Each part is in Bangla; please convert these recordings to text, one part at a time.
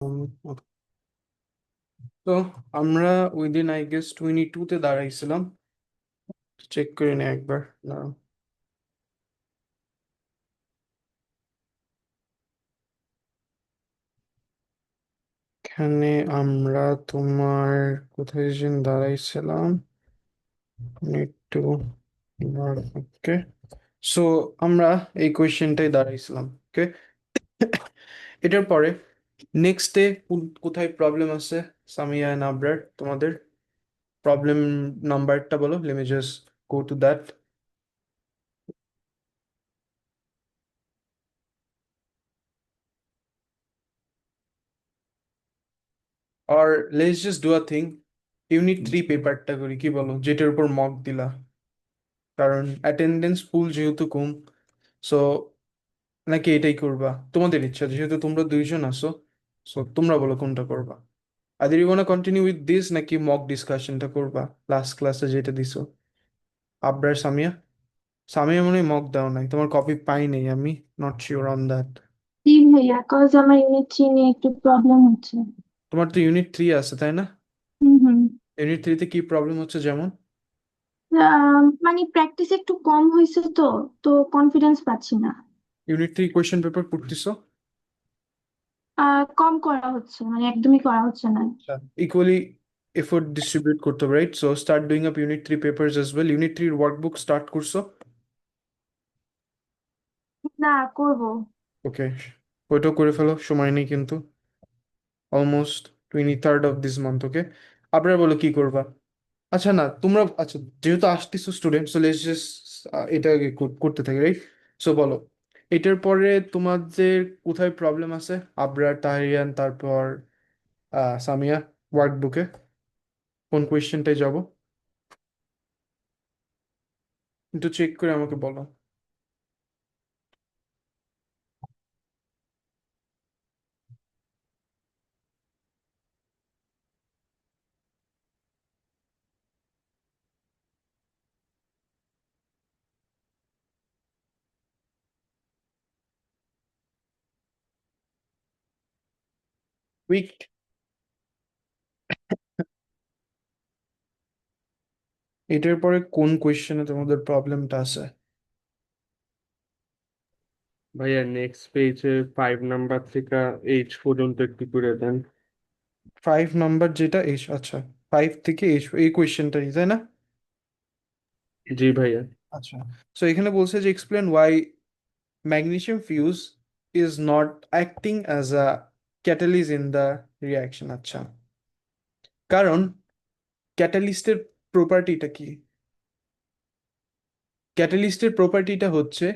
Okay. তো আমরা ওই দিন আই গেস 22-তে দাঁড়াইছিলাম। চেক করে নে একবার। দাঁড়াও। এখানে আমরা তোমার কোথায় যেন দাঁড়াইছিলাম, একটু। ওকে, সো আমরা এই কোয়েশ্চেনটাই দাঁড়াইছিলাম। ওকে, এটার পরে নেক্সট ডে কোথায় প্রবলেম আছে? সামিয়া এন্ড আবরার, তোমাদের প্রবলেম নাম্বারটা বলো। Let me just go to that. আর let's just do a thing, unit 3 পেপারটা করি, কি বলো, যেটার উপর মক দিলা। কারণ অ্যাটেন্ডেন্স পুল যেহেতু কম, সো নাকি এটাই করবা? তোমাদের ইচ্ছা, যেহেতু তোমরা দুইজন আছো। সো তোমরা বলো কোনটা করবা। আদের you wanna continue with this, নাকি মক ডিসকাশনটা করবা লাস্ট ক্লাসে যেটা দিছো? আবরার, সামিয়া। সামিয়া মনে হয় মক দাও নাই, তোমার কপি পাই নাই আমি। Not sure on that. জি ভাইয়া, কজ আমার ইউনিট 3 নিয়ে একটু প্রবলেম হচ্ছে। তোমার তো ইউনিট 3 আছে, তাই না? হুম হুম। ইউনিট 3-তে কি প্রবলেম হচ্ছে যেমন? মানে প্র্যাকটিস একটু কম হয়েছে তো তো কনফিডেন্স পাচ্ছি না। ইউনিট 3 কোয়েশ্চেন পেপার পড়তেছো? কম করা হচ্ছে, মানে একদমই করা হচ্ছে না। ইকুয়ালি এফোর্ট ডিস্ট্রিবিউট করতে হবে, right? So start doing up unit 3 papers as well. Unit 3 workbook start করছো? না, করব। ওকে, ওইটাও করে ফেলো, সময় নেই কিন্তু। Almost 23rd of this month. Okay, আপনারা বলো কি করবা। আচ্ছা না, তোমরা আচ্ছা, যেহেতু আসতেছো স্টুডেন্ট, সো লেটস জাস্ট এটা আগে করতে থাকি, রাইট? সো বলো, এটার পরে তোমাদের কোথায় প্রবলেম আছে? আবরার, তাহিয়ান, তারপর সামিয়া, ওয়ার্কবুকে কোন কোয়েশ্চেনটায় যাব একটু চেক করে আমাকে বলো। উইক, এটার পরে কোন কোয়েশ্চেনে তোমাদের প্রবলেমটা আছে? ভাইয়া নেক্সট পেজে 5 নাম্বার থেকে এইচ পর্যন্ত একটু করে দেন। 5 নাম্বার যেটা এস, আচ্ছা, 5 থেকে এই কোয়েশ্চেনটাই, তাই না? জি ভাইয়া। আচ্ছা, সো এখানে বলছে যে explain why magnesium fuse is not acting as a catalyst in the reaction. আচ্ছা, কারণ ক্যাটালিস্টের প্রপার্টিটা কি? ক্যাটালিস্টের প্রপার্টিটা হচ্ছে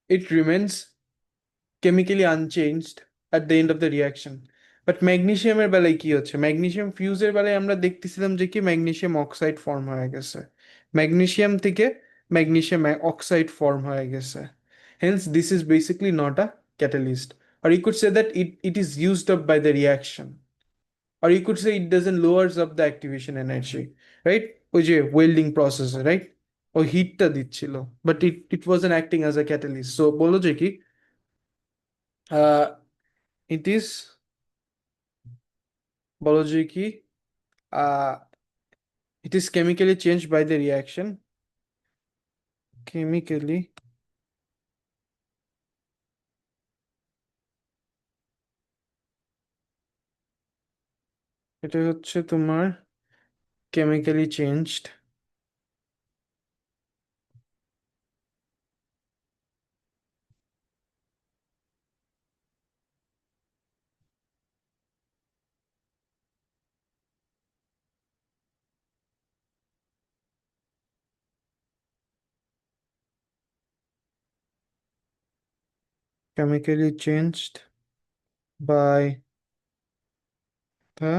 it remains chemically unchanged at the end of the reaction. But ম্যাগনেসিয়ামের বেলায় কি হচ্ছে? ম্যাগনেসিয়াম ফিউজের বেলায় আমরা দেখতেছিলাম যে কি ম্যাগনেসিয়াম অক্সাইড ফর্ম হয়ে গেছে, ম্যাগনেসিয়াম থেকে ম্যাগনেসিয়াম অক্সাইড ফর্ম হয়ে গেছে। Hence this is basically not a catalyst, or you could say that it is used up by the reaction, or you could say it doesn't lowers up the activation energy, right? ওই যে ওয়েল্ডিং প্রসেসে, রাইট, ও হিটটা দিচ্ছিল, but it wasn't acting as a catalyst. So বলো যে কি ইট ইজ, বলো যে কি it is chemically change by the reaction, chemically, এটা হচ্ছে তোমার chemically changed chemically changed by the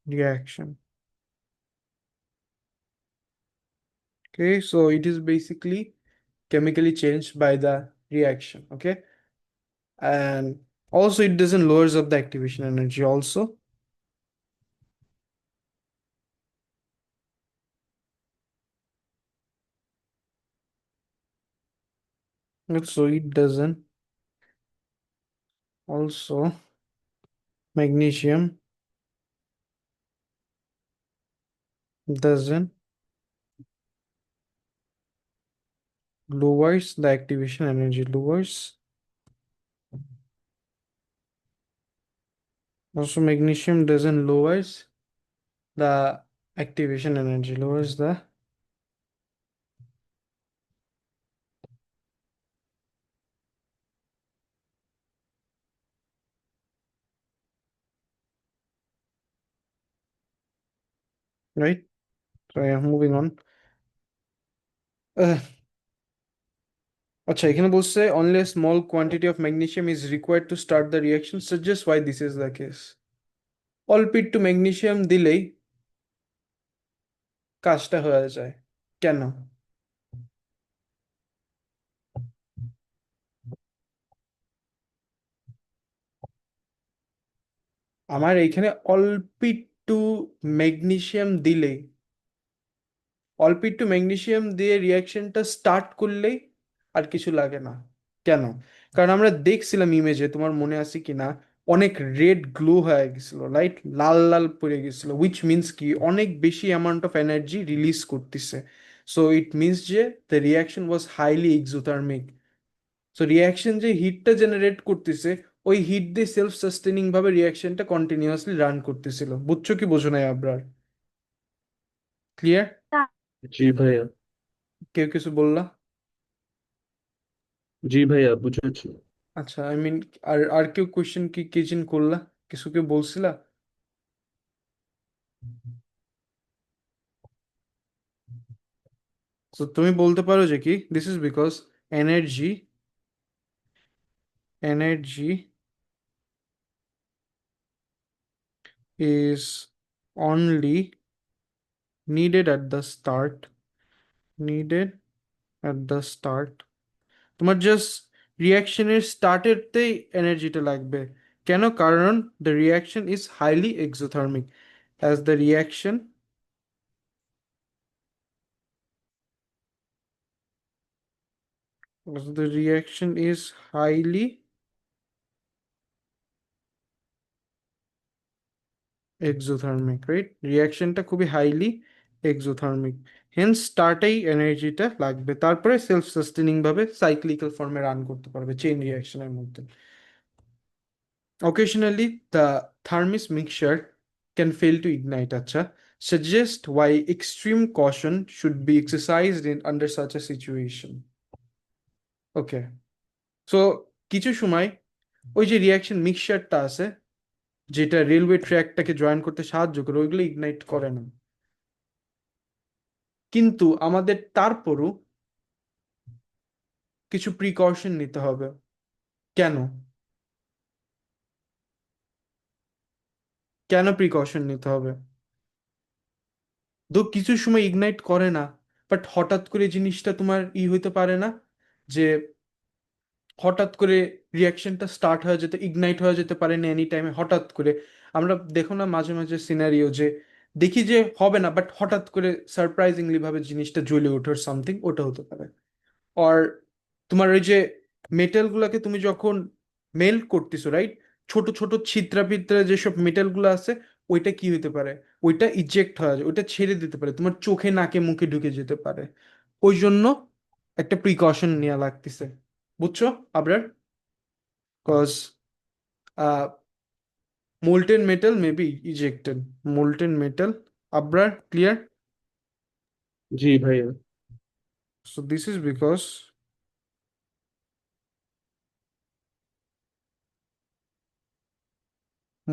reaction. Okay, so it is basically chemically changed by the reaction. Okay, and also it doesn't lowers up the activation energy also. So it doesn't also magnesium doesn't lowers the activation energy, lowers. Also, magnesium doesn't lowers the activation energy, lowers the right. So yeah, moving on. Uh, আচ্ছা এখানে বলছে only a small quantity of magnesium is required to start the reaction, suggests why this is the case. অল্প একটু ম্যাগনেসিয়াম দিলেই কাজটা হয়ে যায়, কেন? আমার এইখানে অল্প একটু ম্যাগনেসিয়াম দিলেই, অল্প একটু ম্যাগনেসিয়াম দিয়ে রিয়াকশনটা স্টার্ট করলেই আর কিছু লাগে না, কেন? কারণ আমরা দেখছিলাম ইমেজে, তোমার মনে আছে কি না, অনেক রেড গ্লো হয়ে গেছিল, রাইট, লাল লাল পড়ে গেছিল, উইচ মিনস কি অনেক বেশি অ্যামাউন্ট অফ এনার্জি রিলিজ করতেছে। সো ইট মিনস যে the reaction was highly exothermic. So reaction যে হিটটা জেনারেট করতেছে, ওই হিট দিয়ে সেলফ সাস্টেনিং ভাবে রিয়াকশনটা কন্টিনিউয়াসলি রান করতেছিল। বুঝছো কি বোঝো নাই আবরার? ক্লিয়ার? জি ভাইয়া। কেউ কিছু বললা? জি ভাইয়া, বুঝেছি। আচ্ছা, আই মিন, আর আর কেউ কোয়েশ্চেন কি কিচিন করলা, কিছু কেউ বলছিলা? তো তুমি বলতে পারো যে কি this is because energy energy is only needed at the start, needed at the start. তোমার জাস্ট রিয়াকশনের স্টার্টেরতেই এনার্জিটা লাগবে। কেন? কারণ the reaction is highly exothermic. As the reaction, as the reaction is highly exothermic, right, রিয়াকশনটা খুবই হাইলি এক্সোথার্মিক, হেন্স স্টার্টেই এনার্জিটা লাগবে, তারপরে সেলফ সাস্টেনিং ভাবে সাইক্লিক্যাল ফর্মে রান করতে পারবে চেইন রিয়াকশনের মধ্যে। Occasionally the thermite mixture can fail to ignite, আচ্ছা, suggest why extreme caution should be exercised in under such a situation. Okay, so কিছু সময় ওই যে রিয়াকশন মিক্সচারটা আছে, যেটা রেলওয়ে ট্র্যাকটাকে জয়েন করতে সাহায্য করে, ওইগুলো ইগনাইট করে না। কিন্তু আমাদের তারপরও কিছু প্রিকশন নিতে হবে। কেন? কেন প্রিকশন নিতে হবে? তো কিছু সময় ইগনাইট করে না, বাট হঠাৎ করে জিনিসটা তোমার হইতে পারে না যে হঠাৎ করে রিয়াকশনটা স্টার্ট হয়ে যেতে, ইগনাইট হয়ে যেতে পারে না এনি টাইমে, হঠাৎ করে। আমরা দেখো না মাঝে মাঝে সিনারিও যে দেখি যে হবে না, বাট হঠাৎ করে সারপ্রাইজিংলি ভাবে জিনিসটা জ্বলে ওঠার সামথিং, ওটা হতে পারে। আর তোমার ওই যে মেটেলগুলোকে তুমি যখন মেল্ট করতেছো, রাইট, ছোট ছোট ছিদ্রা পিত্রা যেসব মেটেলগুলো আছে, ওইটা কি হতে পারে, ওইটা ইজেক্ট হয়ে যায়, ওইটা ছেড়ে দিতে পারে, তোমার চোখে নাকে মুখে ঢুকে যেতে পারে। ওই জন্য একটা প্রিকশন নেওয়া লাগতেছে। বুঝছো Abrar? Cause molten metal may be ejected, molten metal, abrar, clear? জি ভাইয়া। So this is because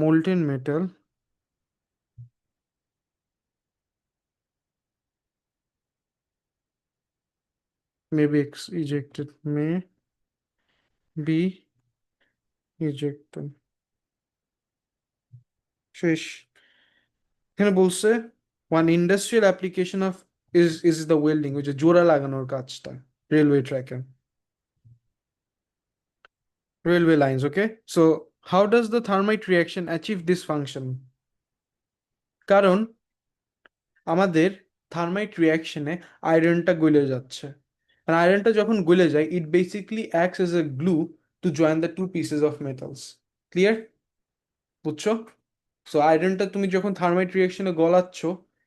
molten metal may be ejected, may be ejected. শেষ। এখানে বলছে one industrial application of is the welding, ওই যে জোড়া লাগানোর কাজটা রেলওয়ে ট্র্যাকে, railway lines. Okay, so how does the thermite reaction achieve this function? কারণ আমাদের থার্মাইট রিয়াকশনে আয়রনটা গলে যাচ্ছে, আর আয়রনটা যখন গলে যায়, it basically acts as a glue to join the two pieces of metals. Clear? বুঝছো? সো আয়রনটা তুমি যখন থার্মাইট রিয়াকশনে গলাচ্ছ,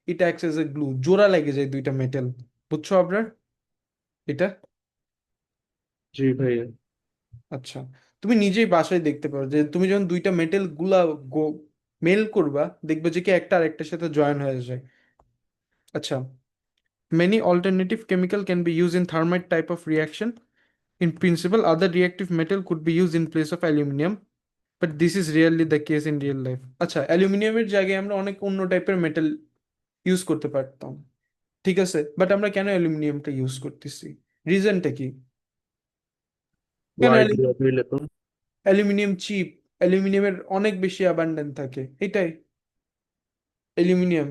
it acts as a glue, জোড়া লেগে যায় দুইটা মেটাল। বুঝছো আপনার এটা? জি ভাইয়া। আচ্ছা, তুমি নিজেই বাসায় দেখতে পারো যে তুমি যখন দুইটা মেটাল গুলা মেল করবা, দেখবে যে কি একটা আরেকটার সাথে জয়েন হয়ে যায়। আচ্ছা, many alternative chemical can be used in thermite type of reaction. In principle, other reactive metal could be used in place of aluminum, but this is rarely the case in real life. আচ্ছা, অ্যালুমিনিয়ামের জায়গায় আমরা অনেক অন্য টাইপের মেটাল ইউজ করতে পারতাম, ঠিক আছে, বাট আমরা কেন অ্যালুমিনিয়ামটা ইউজ করতেছি? রিজনটা কি? কেন ওয়াইডলি অ্যাভেলেবল। অ্যালুমিনিয়াম চিপ, অ্যালুমিনিয়ামের অনেক বেশি অ্যাবান্ডেন্ট থাকে, এটাই অ্যালুমিনিয়াম।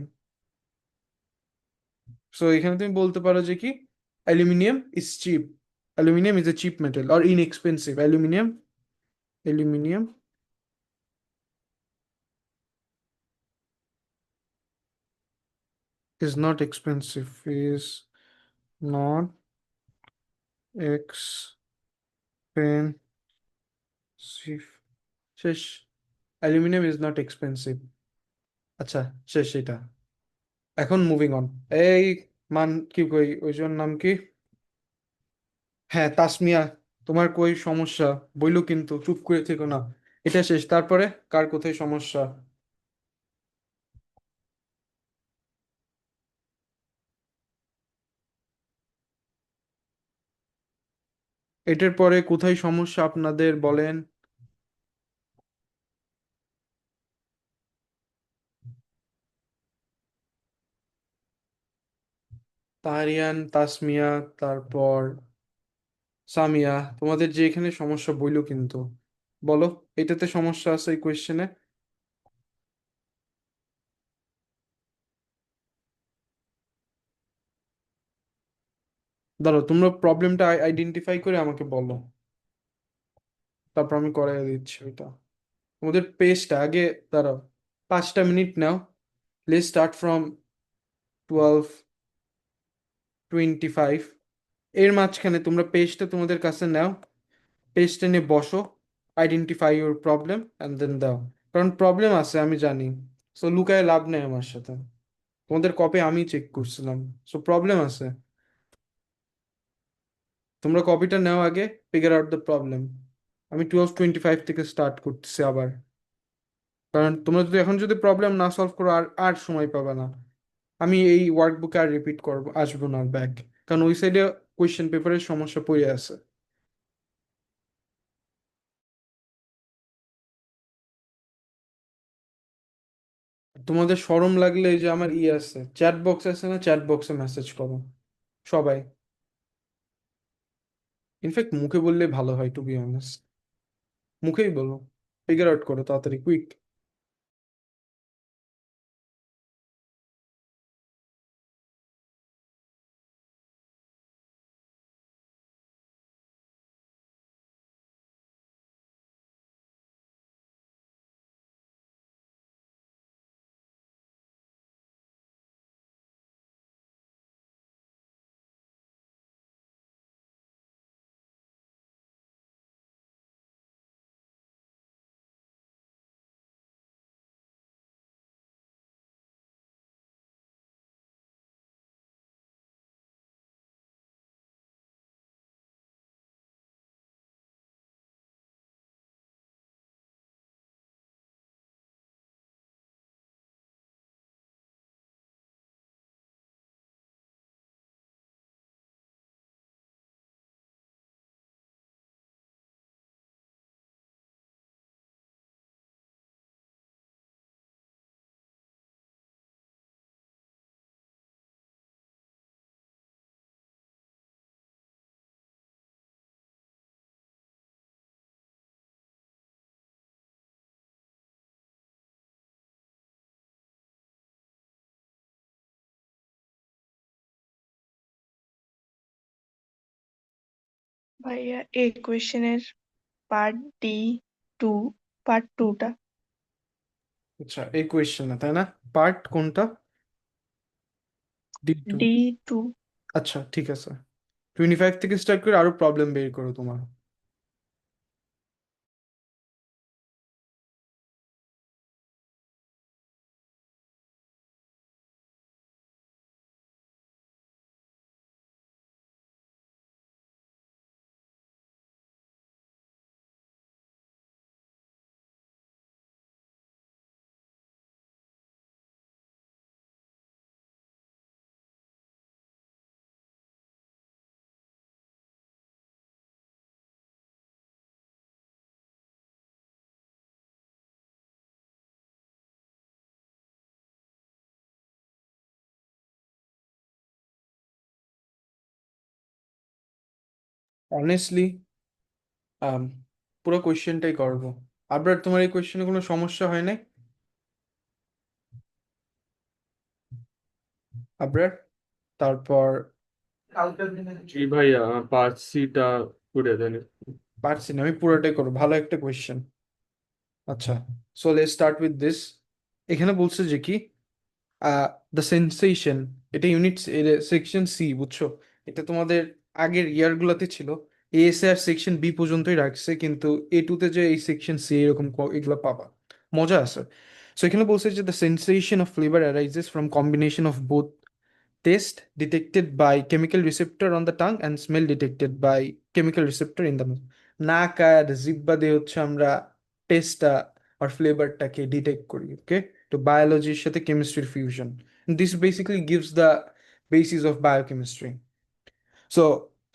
সো এখানে তুমি বলতে পারো যে কি aluminium is cheap, aluminium is a cheap metal or inexpensive. Aluminium is not expensive, is not expensive, শেষ। Aluminium is not expensive. আচ্ছা, শেষ এটা। এখন মুভিং অন। এই মান কি কই ওইজনের নাম কি? হ্যাঁ, তাসমিয়া, তোমার কই সমস্যা বইলো, কিন্তু চুপ করে থেকো না। এটা শেষ, তারপরে কার কোথায় সমস্যা? এটার পরে কোথায় সমস্যা আপনাদের বলেন। তারিয়ান, তাসমিয়া, তারপর সামিয়া, তোমাদের যে এখানে সমস্যা বইলো কিন্তু, বলো এটাতে সমস্যা আছে এই কোয়েশ্চেনে? দাঁড়াও, তোমরা প্রবলেমটা আইডেন্টিফাই করে আমাকে বলো, তারপর আমি করাই দিচ্ছি ওইটা। তোমাদের পেজটা আগে, দাঁড়াও, 5টা minute now. Let's start from 12:25। এর মাঝখানে তোমরা পেজটা তোমাদের কাছে নাও, পেজটা নিয়ে বসো, identify your problem and then দাও। কারণ প্রবলেম আছে আমি জানি, সো লুকায় লাভ নেই আমার সাথে। তোমাদের কপি আমি চেক করছিলাম, সো প্রবলেম আছে। তোমরা কপিটা নাও আগে, ফিগার আউট দ্য প্রবলেম। আমি 12:25 থেকে স্টার্ট করতেছি আবার, কারণ তোমরা যদি এখন যদি প্রবলেম না সলভ করো আর আর সময় পাবে না। আমি এই ওয়ার্কবুকে আর রিপিট করবো, আসবো না ব্যাক, কারণ ওই সাইডে কোয়েশ্চেন পেপারের সমস্যা পড়ে আছে। তোমাদের শরম লাগলে এই যে আমার আছে, চ্যাট বক্স আছে না, চ্যাট বক্সে মেসেজ করো সবাই। ইনফ্যাক্ট মুখে বললে ভালো হয়, টু বি অনেস্ট, মুখেই বলো, ফিগার আউট করো তাড়াতাড়ি, কুইক। ভাইয়া এই কোয়েশ্চেনের পার্ট 2টা। আচ্ছা, এই কোয়েশ্চেন না তাই না? পার্ট কোনটা? D2? D2। আচ্ছা, ঠিক আছে। 25 থেকে স্টার্ট করে আরো প্রবলেম বের করো তোমার। অনেস্টলি পুরো কোয়েশ্চেনটাই করবো। আবরার, তোমার এই কোয়েশ্চেনে কোনো সমস্যা হয় নাই? আবরার, তারপর জি ভাইয়া, পার্ট সিটা করে দেন। পারছি না, আমি পুরোটাই করবো, ভালো একটা কোয়েশ্চেন। আচ্ছা, so let's start with this. এখানে বলছে যে কি দ্য সেন্সেশন, এটা ইউনিট সেকশন সি, বুঝছো? এটা তোমাদের আগের ইয়ারগুলোতে ছিল। এএসএ আর সেকশন বি পর্যন্তই রাখছে, কিন্তু এ টুতে যে এই সেকশন সি এরকম এগুলো পাবা, মজা আছে। সো এখানে বলছে যে the sensation of flavour arises from combination of both taste detected by chemical receptor on the tongue and smell detected by chemical receptor in the mouth। নাক আর জিহ্বা দিয়ে হচ্ছে আমরা টেস্টটা আর ফ্লেভারটাকে ডিটেক্ট করি, ওকে? তো বায়োলজির সাথে কেমিস্ট্রির fusion, this basically gives the basis of biochemistry. So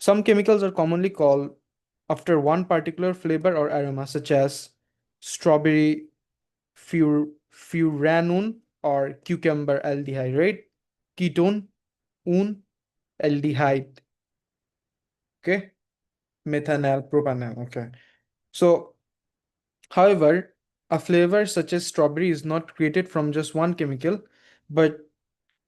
some chemicals are commonly called after one particular flavor or aroma, such as strawberry furanone or cucumber aldehyde, right? Ketone, un, aldehyde, okay? Methanol, propanol, okay? So, however, a flavor such as strawberry is not created from just one chemical, but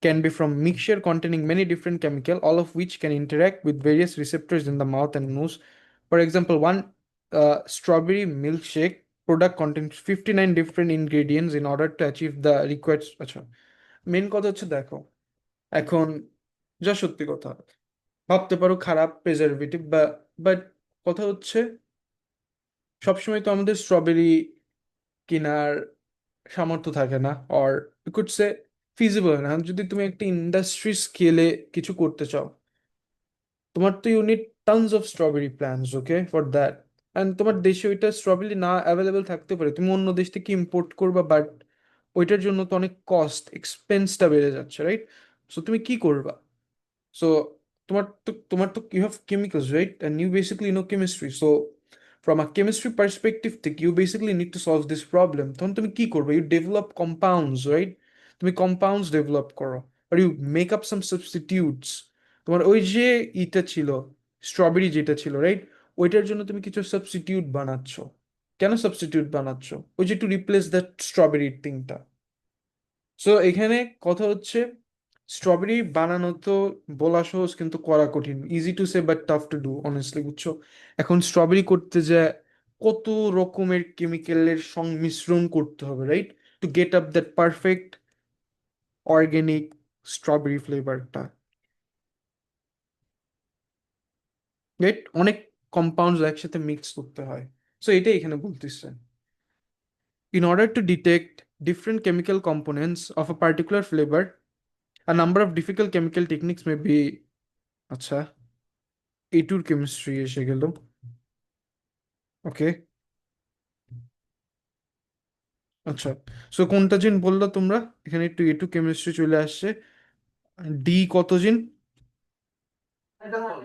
can be from mixture containing many different chemical, all of which can interact with various receptors in the mouth and nose. For example, one strawberry milkshake product contains 59 different ingredients in order to achieve the required আচ্ছা, মেন কথা হচ্ছে দেখো, এখন যা সত্যি কথা, ভাবতে পারো খারাপ প্রিজারভেটিভ বাট কথা হচ্ছে সবসময় তো আমাদের স্ট্রবেরি কেনার সামর্থ্য থাকে না, or you could say feasible না। যদি তুমি একটা ইন্ডাস্ট্রি স্কেলে কিছু করতে চাও, তোমার তো you need tons of strawberry plants, okay, for that. And তোমার দেশে ওইটা স্ট্রবেরি না অ্যাভেলেবেল থাকতে পারে, তুমি অন্য দেশ থেকে ইম্পোর্ট করবা, বাট ওইটার জন্য তো অনেক কস্ট এক্সপেন্সটা বেড়ে যাচ্ছে, রাইট? সো তুমি কি করবা? So তোমার তো you have chemicals, right? And you basically know chemistry. So from a chemistry perspective, you basically need to solve this problem. তখন তুমি কি করবে? You develop compounds, right? তুমি compounds develop করো, or you make up some substitutes. তোমার ওই যে ইটা ছিল, স্ট্রবেরি যেটা ছিল, রাইট? ওইটার জন্য তুমি কিছু সাবস্টিটিউট বানাচ্ছ। কেন সাবস্টিটিউট বানাচ্ছ? ওই যে টু রিপ্লেস দ্যাট স্ট্রবেরি থিংটা। সো এখানে কথা হচ্ছে স্ট্রবেরি বানানো তো বলা সহজ কিন্তু করা কঠিন, easy to say but tough to do, honestly, বুঝছো? এখন স্ট্রবেরি করতে যায় কত রকমের কেমিক্যালের সংমিশ্রণ করতে হবে, right? To get up that perfect organic strawberry ফ্লেভারটা, রাইট? অনেক কম্পাউন্ডস একসাথে মিক্স করতে হয়। সো এটাই এখানে বলতেছে, in order to detect different chemical components of a particular flavor, a number of difficult chemical techniques may be, আচ্ছা, এটুর কেমিস্ট্রি এসে গেল, ওকে। আচ্ছা, সো কোনটা জিন বললো তোমরা? এখানে একটু এটু কেমিস্ট্রি চলে আসছে। ডি কত জিন?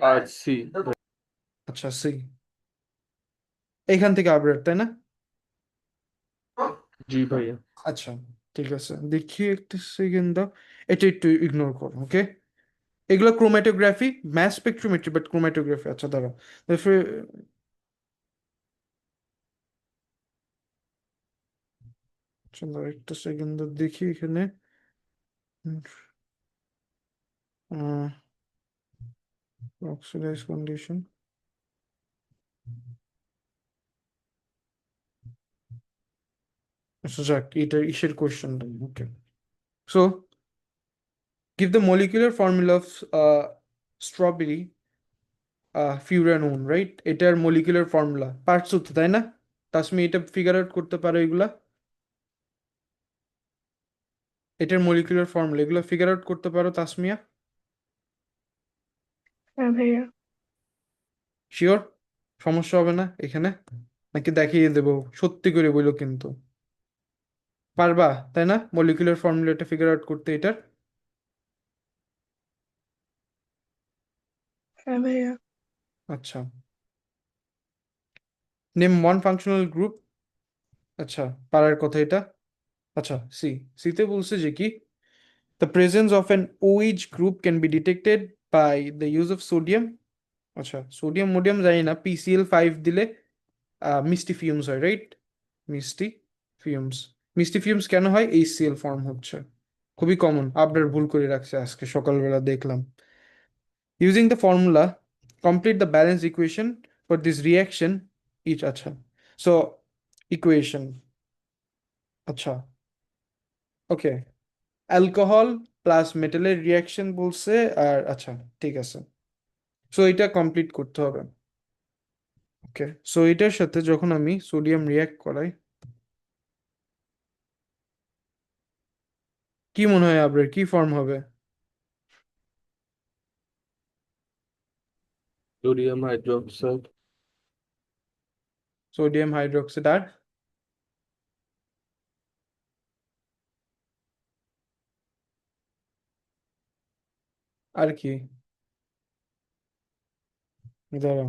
Part C. আচ্ছা, সি। এখান থেকে আপডেট, তাই না? জি ভাইয়া। আচ্ছা, ঠিক আছে, দেখি একটা সেকেন্ড দাও, এটা একটু ইগনোর করো, ওকে? এগুলো ক্রোম্যাটোগ্রাফি, ম্যাস স্পেকট্রোমেট্রি, বাট ক্রোম্যাটোগ্রাফি। আচ্ছা, দাঁড়াও, আচ্ছা, দাঁড়াও একটা সেকেন্ড দেখি এখানে। অক্সিডাইজ কন্ডিশন, আচ্ছা যাক, এটা ইসের question, okay. So give the molecular formula of strawberry furanone, right? এটার molecular formula পারছো তো, তাই না? তাসমি, এটা ফিগার আউট করতে পারো এগুলা? এটার molecular formula এগুলো ফিগার আউট করতে পারো তাসমিয়া? হ্যাঁ ভাইয়া। শিওর? সমস্যা হবে না এখানে? নাকি দেখিয়ে দেবো? সত্যি করে বলো কিন্তু, পারবা তাই না molecular formulaটা ফিগার আউট করতে এটার? হ্যাঁ ভাইয়া। আচ্ছা, নেম ওয়ান ফাংশনাল গ্রুপ। আচ্ছা, পারার কথা এটা। আচ্ছা, সিতে বলছে যে কি the presence of an OH group can be detected by the use of sodium আচ্ছা, সোডিয়াম মোডিয়াম জানি না, PCl5 দিলে মিষ্টি ফিউমস হয়, রাইট? মিষ্টি ফিউমস। মিষ্টি ফিউমস কেন হয়? HCl ফর্ম হচ্ছে। খুবই কমন, আপনার ভুল করে রাখছে আজকে সকালবেলা দেখলাম। Using the formula, complete the balance equation for this reaction each. আচ্ছা, সো ইকুয়েশন, আচ্ছা, ওকে, অ্যালকোহল প্লাস মেটালের রিয়াকশন বলছে। আর আচ্ছা, ঠিক আছে, সো এটা কমপ্লিট করতে হবে। ওকে, সো এটার সাথে যখন আমি সোডিয়াম রিয়াক্ট করাই, কি মনে হয় আপনার কি ফর্ম হবে? Sodium hydroxide. সোডিয়াম হাইড্রোক্সাইড আর আর কি? দাঁড়াও,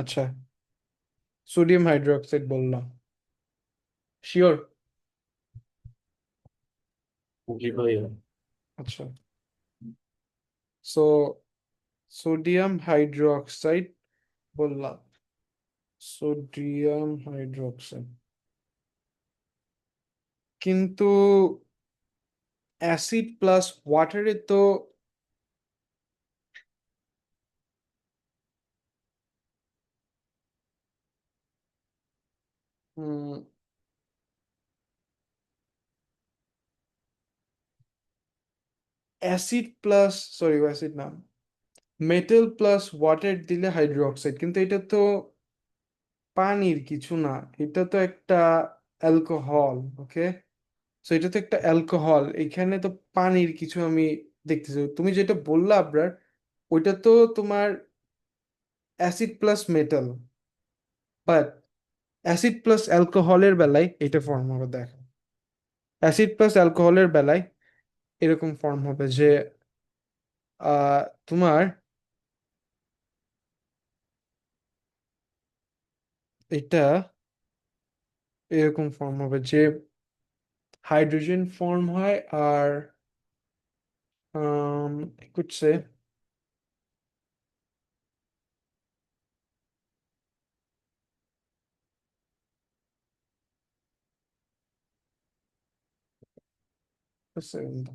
আচ্ছা, সোডিয়াম হাইড্রোক্সাইড বললাম, শিওর? জি ভাইয়া। আচ্ছা, সো সোডিয়াম হাইড্রোক্সাইড বললাম, সোডিয়াম হাইড্রোক্সাইড, কিন্তু অ্যাসিড প্লাস ওয়াটারে তো অ্যাসিড প্লাস, সরি অ্যাসিড না, মেটাল প্লাস ওয়াটার দিলে হাইড্রোক্সাইড, কিন্তু এটা তো পানির কিছু না, এটা তো একটা অ্যালকোহল। ওকে, সো এটা তো একটা অ্যালকোহল, এখানে তো পানির কিছু আমি দেখতেছি। তুমি যেটা বললা আপনার, ওইটা তো তোমার acid plus metal, but acid plus অ্যালকোহলের বেলায় এটা ফর্ম হবে, দেখো, অ্যাসিড প্লাস অ্যালকোহলের বেলায় এরকম ফর্ম হবে যে তোমার এটা এরকম ফর্ম হবে যে হাইড্রোজেন ফর্ম হয়, আর I could say a second.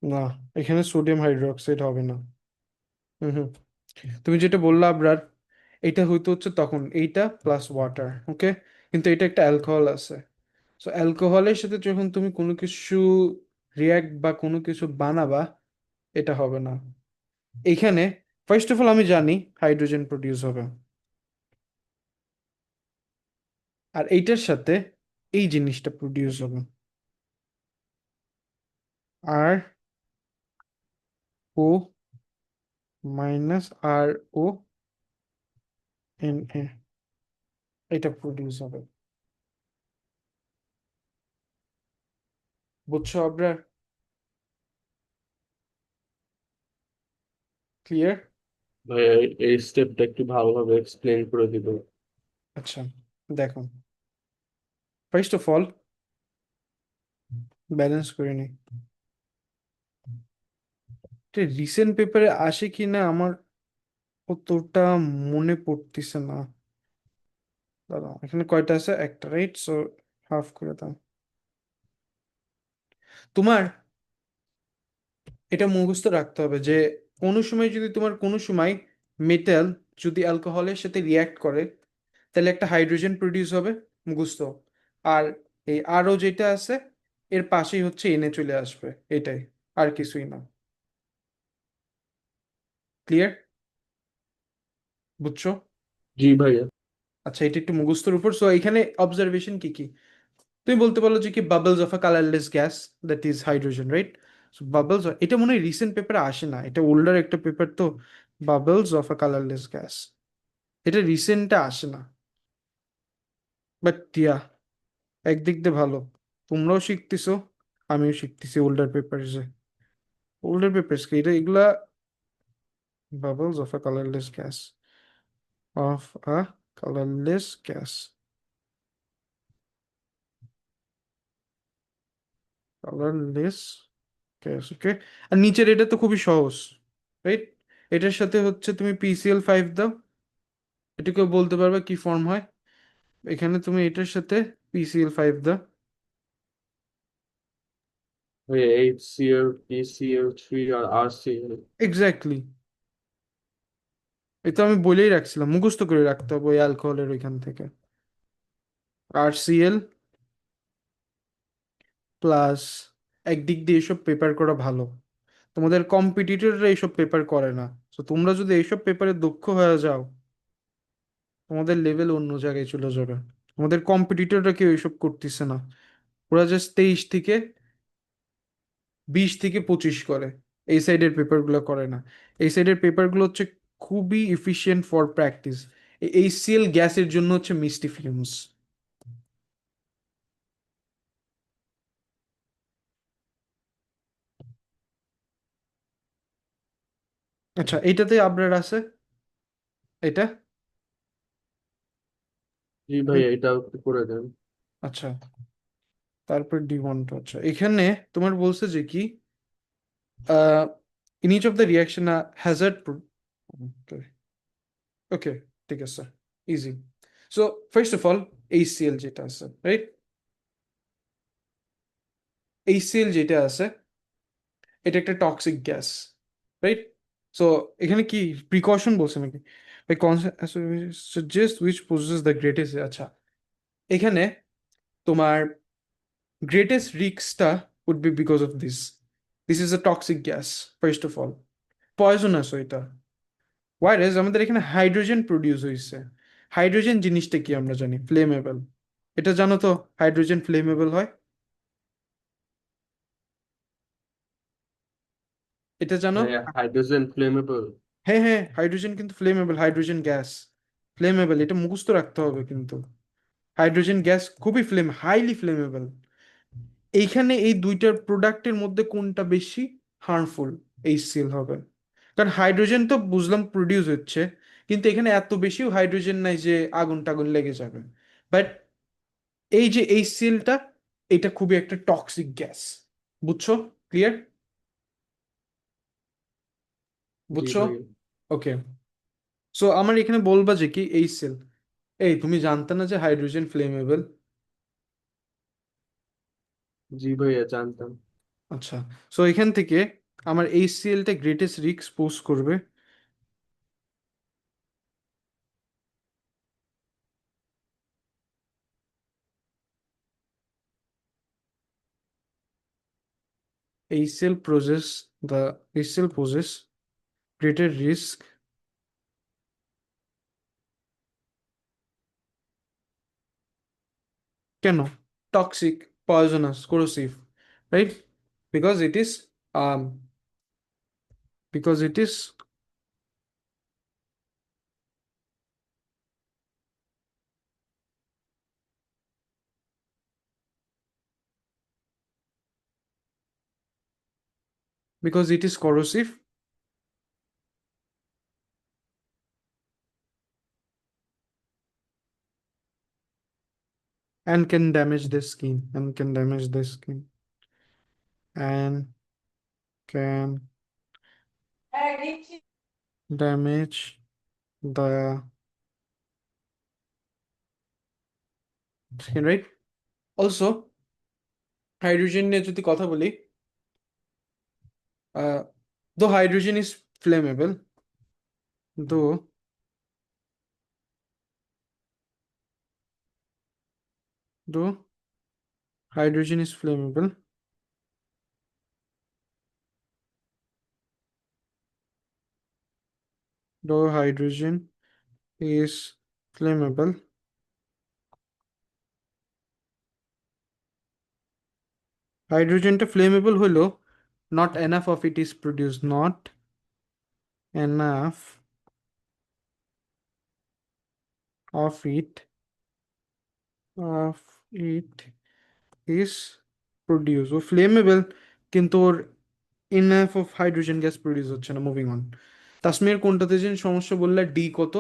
না, এখানে সোডিয়াম হাইড্রোক্সাইড হবে না। হুম হুম, তুমি যেটা বললা আবরার, এটা হয়তো হচ্ছে তখন এইটা প্লাস ওয়াটার, ওকে, কিন্তু এটা একটা অ্যালকোহল আছে। সো অ্যালকোহলের সাথে যখন তুমি কোনো কিছু রিয়াক্ট বা কোনো কিছু বানাবা, এটা হবে না। এখানে ফার্স্ট অফ অল আমি জানি হাইড্রোজেন প্রডিউস হবে, আর এইটার সাথে এই জিনিসটা প্রডিউস হবে, আর ও minus R O N A, এটা প্রডিউস হবে। বুঝছো আবরার? ক্লিয়ার? ভাইয়া এই স্টেপটা একটু ভালোভাবে এক্সপ্লেন করে দিব। আচ্ছা, দেখো, ফার্স্ট অফ অল ব্যালেন্স করে নিই। রিসেন্ট পেপারে আসে কি না আমার অতটা মনে পড়তেছে না। দাদা, এখানে কয়টা আছে? একটা, রাইট? সো হাফ করে দাও। তোমার এটা মুখস্থ রাখতে হবে যে কোনো সময় যদি তোমার কোনো সময় মেটাল যদি অ্যালকোহলের সাথে রিয়্যাক্ট করে, তাহলে একটা হাইড্রোজেন প্রডিউস হবে, মুখস্থ। আর এই আরও যেটা আছে এর পাশেই হচ্ছে এনে চলে আসবে, এটাই, আর কিছুই না। ক্লিয়ার? বুঝছো? জি ভাইয়া। আচ্ছা, এটা একটু মুখস্থর উপর। সো এখানে অবজারভেশন কি কি তুমি বলতে পারো যে কি bubbles of a colourless gas, that is hydrogen, right? So bubbles, এটা মনে হয় রিসেন্ট পেপারে আসে না, এটা ওল্ডার একটা পেপার তো। Bubbles of a colourless gas, এটা রিসেন্টে আসে না, বাট ইয়া, একদিক দিয়ে ভালো, তোমরাও শিখতেছো, আমিও শিখতেছি ওল্ডার পেপারসে। ওল্ডার পেপারস কি এটা, এগুলা bubbles of a colourless gas, of a colourless gas, colourless gas, okay. আর নিচের এটা তো খুবই সহজ, রাইট? এটার সাথে হচ্ছে তুমি PCl5 দাও, এটাকেও বলতে পারবে কি ফর্ম হয়। এখানে তুমি এটার সাথে PCl5 দাও, ভাইয়া HCl, PCl3 আর RCl। এক্স্যাক্টলি। এটা আমি বলেই রাখছিলাম, মুখস্থ করে রাখতে হবে ওই অ্যালকোহলের ওইখান থেকে। RCl প্লাস, একদিক দিয়ে এসব পেপার করা ভালো, তোমাদের কম্পিটিটররা এইসব পেপার করে না। তো তোমরা যদি এইসব পেপারে দক্ষ হয়ে যাও, তোমাদের লেভেল অন্য জায়গায় চলে যাবে। আমাদের কম্পিটিটররা কেউ এইসব করতেছে না, ওরা জাস্ট 23 থেকে 25 করে, এই সাইডের পেপারগুলো করে না। এই সাইডের পেপারগুলো হচ্ছে খুবই এফিশিয়েন্ট ফর প্র্যাকটিস। এই HCl গ্যাসের জন্য হচ্ছে মিষ্টি ফিল্মস। আচ্ছা, এইটাতে আপনার আছে এটা? জি ভাইয়া, এটাও একটু করে দেন। আচ্ছা, তারপর D1, আচ্ছা এখানে তোমার বলছে যে কি, in each of the reaction a hazard okay, okay, ঠিক আছে, easy. So first of all HCl যেটা আছে, রাইট? HCl যেটা আছে, এটা একটা টক্সিক গ্যাস, রাইট? সো এখানে কি প্রিকশন বলছে নাকি, by suggest which poses the greatest, আচ্ছা এখানে তোমার গ্রেটেস্ট রিস্কটা would be because of this is a toxic gas, first of all poisonous এটা। ওয়াইরেস আমাদের এখানে হাইড্রোজেন প্রডিউস হয়েছে। হাইড্রোজেন জিনিসটা কি আমরা জানি, ফ্লেমেবল। এটা জানো তো, হাইড্রোজেন ফ্লেমেবল হয়, এটা জানো? ভাইয়া হাইড্রোজেন ফ্লেমেবল। হ্যাঁ হ্যাঁ, হাইড্রোজেন কিন্তু ফ্লেমেবল, হাইড্রোজেন গ্যাস ফ্লেমেবল, এটা মুখস্থ রাখতে হবে কিন্তু। হাইড্রোজেন গ্যাস খুবই হাইলি ফ্লেমেবল। এইখানে এই দুইটার প্রোডাক্টের মধ্যে কোনটা বেশি হার্মফুল? HCl হবে। কারণ হাইড্রোজেন তো বুঝলাম প্রডিউস হচ্ছে, কিন্তু এখানে এত বেশিও হাইড্রোজেন নাই যে আগুন টাগুন লেগে যাবে। বাট এই যে HClটা, এটা খুবই একটা টক্সিক গ্যাস। বুঝছো? ক্লিয়ার? জি বুঝছো? ভাইয়া। ওকে। সো আমার এখানে বলবা যে কি HCl, এই তুমি জানতে না যে হাইড্রোজেন ফ্লেমেবল? জি ভাইয়া, জানতাম। আচ্ছা, সো এখান থেকে আমার HClটা গ্রেটেস্ট রিস্ক পোজ করবে। HCl poses greater risk কেন? Toxic, poisonous, corrosive, right? because it is um because it is because it is corrosive and can damage the skin, and can damage the skin, and can damage the skin, right? Also, hydrogen নিয়ে যদি কথা বলি, though hydrogen is flammable, though though hydrogen is flammable, though hydrogen is flammable, হাইড্রোজেনটা ফ্লেমেবল হলো, not enough of it is produced, not enough of of it is produced, ও ফ্লেমেবল কিন্তু ওর enough of hydrogen gas produce হচ্ছে না। মুভিং অন, তাসমিয়ার কোনটাতে যেন সমস্যা বললে, ডি কত?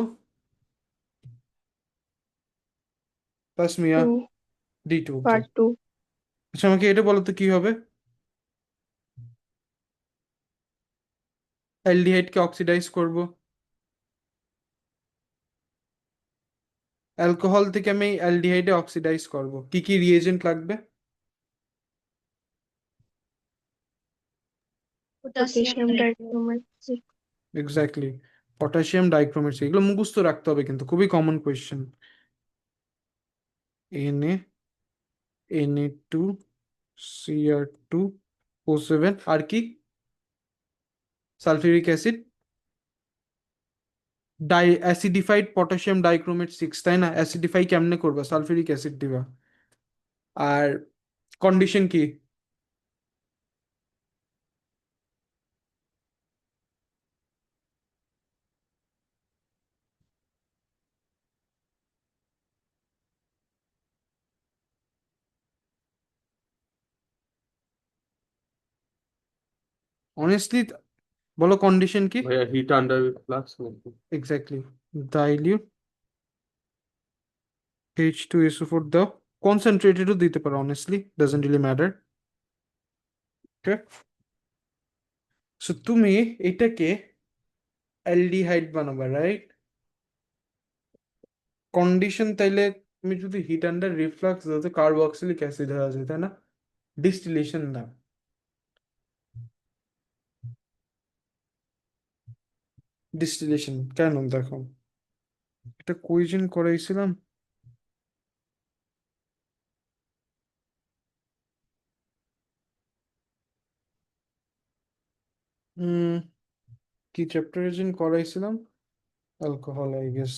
Tasmia two D2, okay. Part two. আচ্ছা আমাকে এটা বলো তো কি হবে? অ্যালডিহাইডকে অক্সিডাইজ করব, অ্যালকোহল থেকে আমি অ্যালডিহাইডে অক্সিডাইজ করব, কি কি রিয়েজেন্ট লাগবে? Potassium dichromate. Exactly, potassium dichromate, এগুলো মুখস্থ রাখতে হবে কিন্তু, খুবই কমন কোয়েশ্চেন। Na Na2Cr2O7, আর কি? সালফিউরিক অ্যাসিড, অ্যাসিডিফাইড পটাশিয়াম ডাইক্রোমেট 6, তাই না? অ্যাসিডিফাই কেমনে করবা? সালফিউরিক অ্যাসিড দিবা। আর কন্ডিশন কি? অনেস্টলি বলো, কন্ডিশন কি? ভাইয়া হিট আন্ডার ফ্লাক্স নাকি? এক্স্যাক্টলি, ডাইলিউট H2SO4 দাও, কনসেন্ট্রেটেডও দিতে পারো, honestly doesn't really matter. Okay, so তুমি এটাকে অ্যালডিহাইড বানাবা, রাইট? কন্ডিশন তাইলে তুমি যদি হিট আন্ডার রিফ্লাক্স দাও তো কার্বক্সিলিক অ্যাসিড হয়ে যায়, তাই না? ডিস্টিলেশন না, ডিস্টিলেশন কেন দেখো, এটা কুইজিন করাইছিলাম। হুম, কি চ্যাপ্টারে যেন করাইছিলাম? Alcohol, I guess.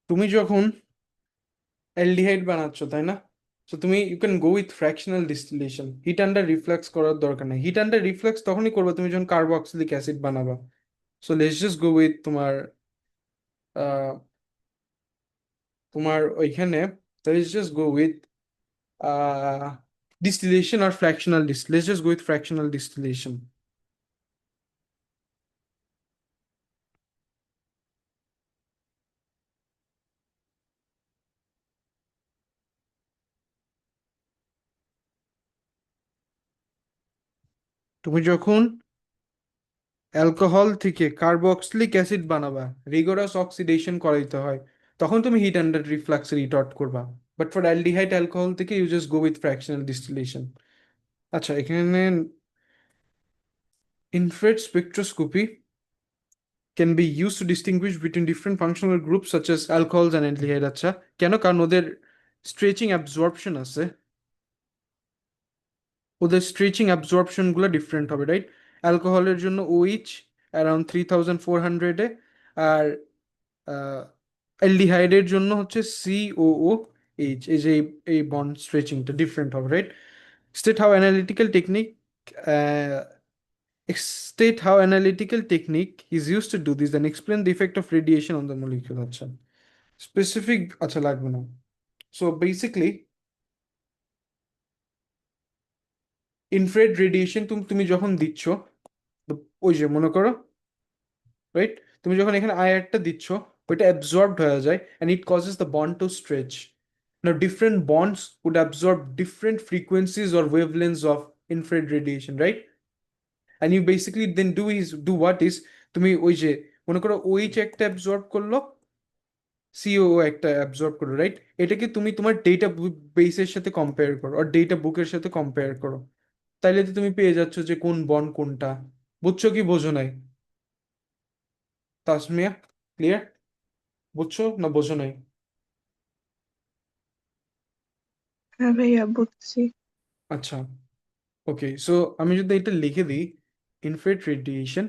তুমি যখন অ্যালডিহাইড বানাচ্ছ, তাই না? সো তুমি you can go with fractional distillation, heat under reflux করার দরকার নেই। হিট আন্ডার রিফ্লাক্স তখনই করবে তুমি যখন কার্বক্সিলিক অ্যাসিড বানাবা। So let's just go with তোমার আহ, তোমার ওইখানে, let's just go with distillation or fractional let's just go with fractional distillation. তুমি যখন অ্যালকোহল থেকে কার্বক্সিলিক অ্যাসিড বানাবা, রিগোরাস অক্সিডেশন করাইতে হয়, তখন তুমি হিট আন্ডার রিফ্লাক্স রিটর্ট করবা। বাট ফর অ্যালডিহাইড অ্যালকোহল থেকে you just go with fractional distillation. আচ্ছা, এখানে infrared spectroscopy can be use to distinguish between different functional group such as alcohols and aldehyde. আচ্ছা, কেন? কারণ ওদের স্ট্রেচিং অ্যাবজর্পশন আছে, ওদের স্ট্রেচিং অ্যাবজর্পশন গুলো ডিফারেন্ট হবে, রাইট? অ্যালকোহলের জন্য ওইচ অ্যারাউন্ড 3400-এ, আর অ্যালডিহাইডের জন্য হচ্ছে COOH, এই যে এই বন্ড স্ট্রেচিংটা ডিফারেন্ট হবে, right? State how analytical technique state how analytical technique is used to do this and explain the effect of radiation on the molecule. আচ্ছা, স্পেসিফিক আচ্ছা লাগবে না। সো বেসিকলি ইনফ্রারেড রেডিয়েশন তুমি যখন দিচ্ছ, তো ওই যে মনে করো, রাইট, তুমি যখন এখানে আয়ারটা দিচ্ছ, ওইটা অ্যাবজর্বড হয়ে যায় and it causes the bond to stretch. Now different bonds would absorb different frequencies or wavelengths of infrared radiation, right? And you basically then do what is, তুমি ওই যে মনে করো OH একটা অ্যাবজর্ব করলো, COO একটা অ্যাবজর্ব করলো, রাইট? এটাকে তুমি তোমার ডেটা বেসের সাথে কম্পেয়ার করো আর ডেটা বুকের সাথে কম্পেয়ার করো, তাইলে তো তুমি পেয়ে যাচ্ছ যে কোন বন্ড কোনটা। বুঝছো কি বোঝো নাই? তাসমিয়া, ক্লিয়ার? বুঝছো না বোঝো নাই? হ্যাঁ ভাইয়া বুঝছি। আচ্ছা, ওকে, সো আমি যদি এটা লিখে দিই, infrared radiation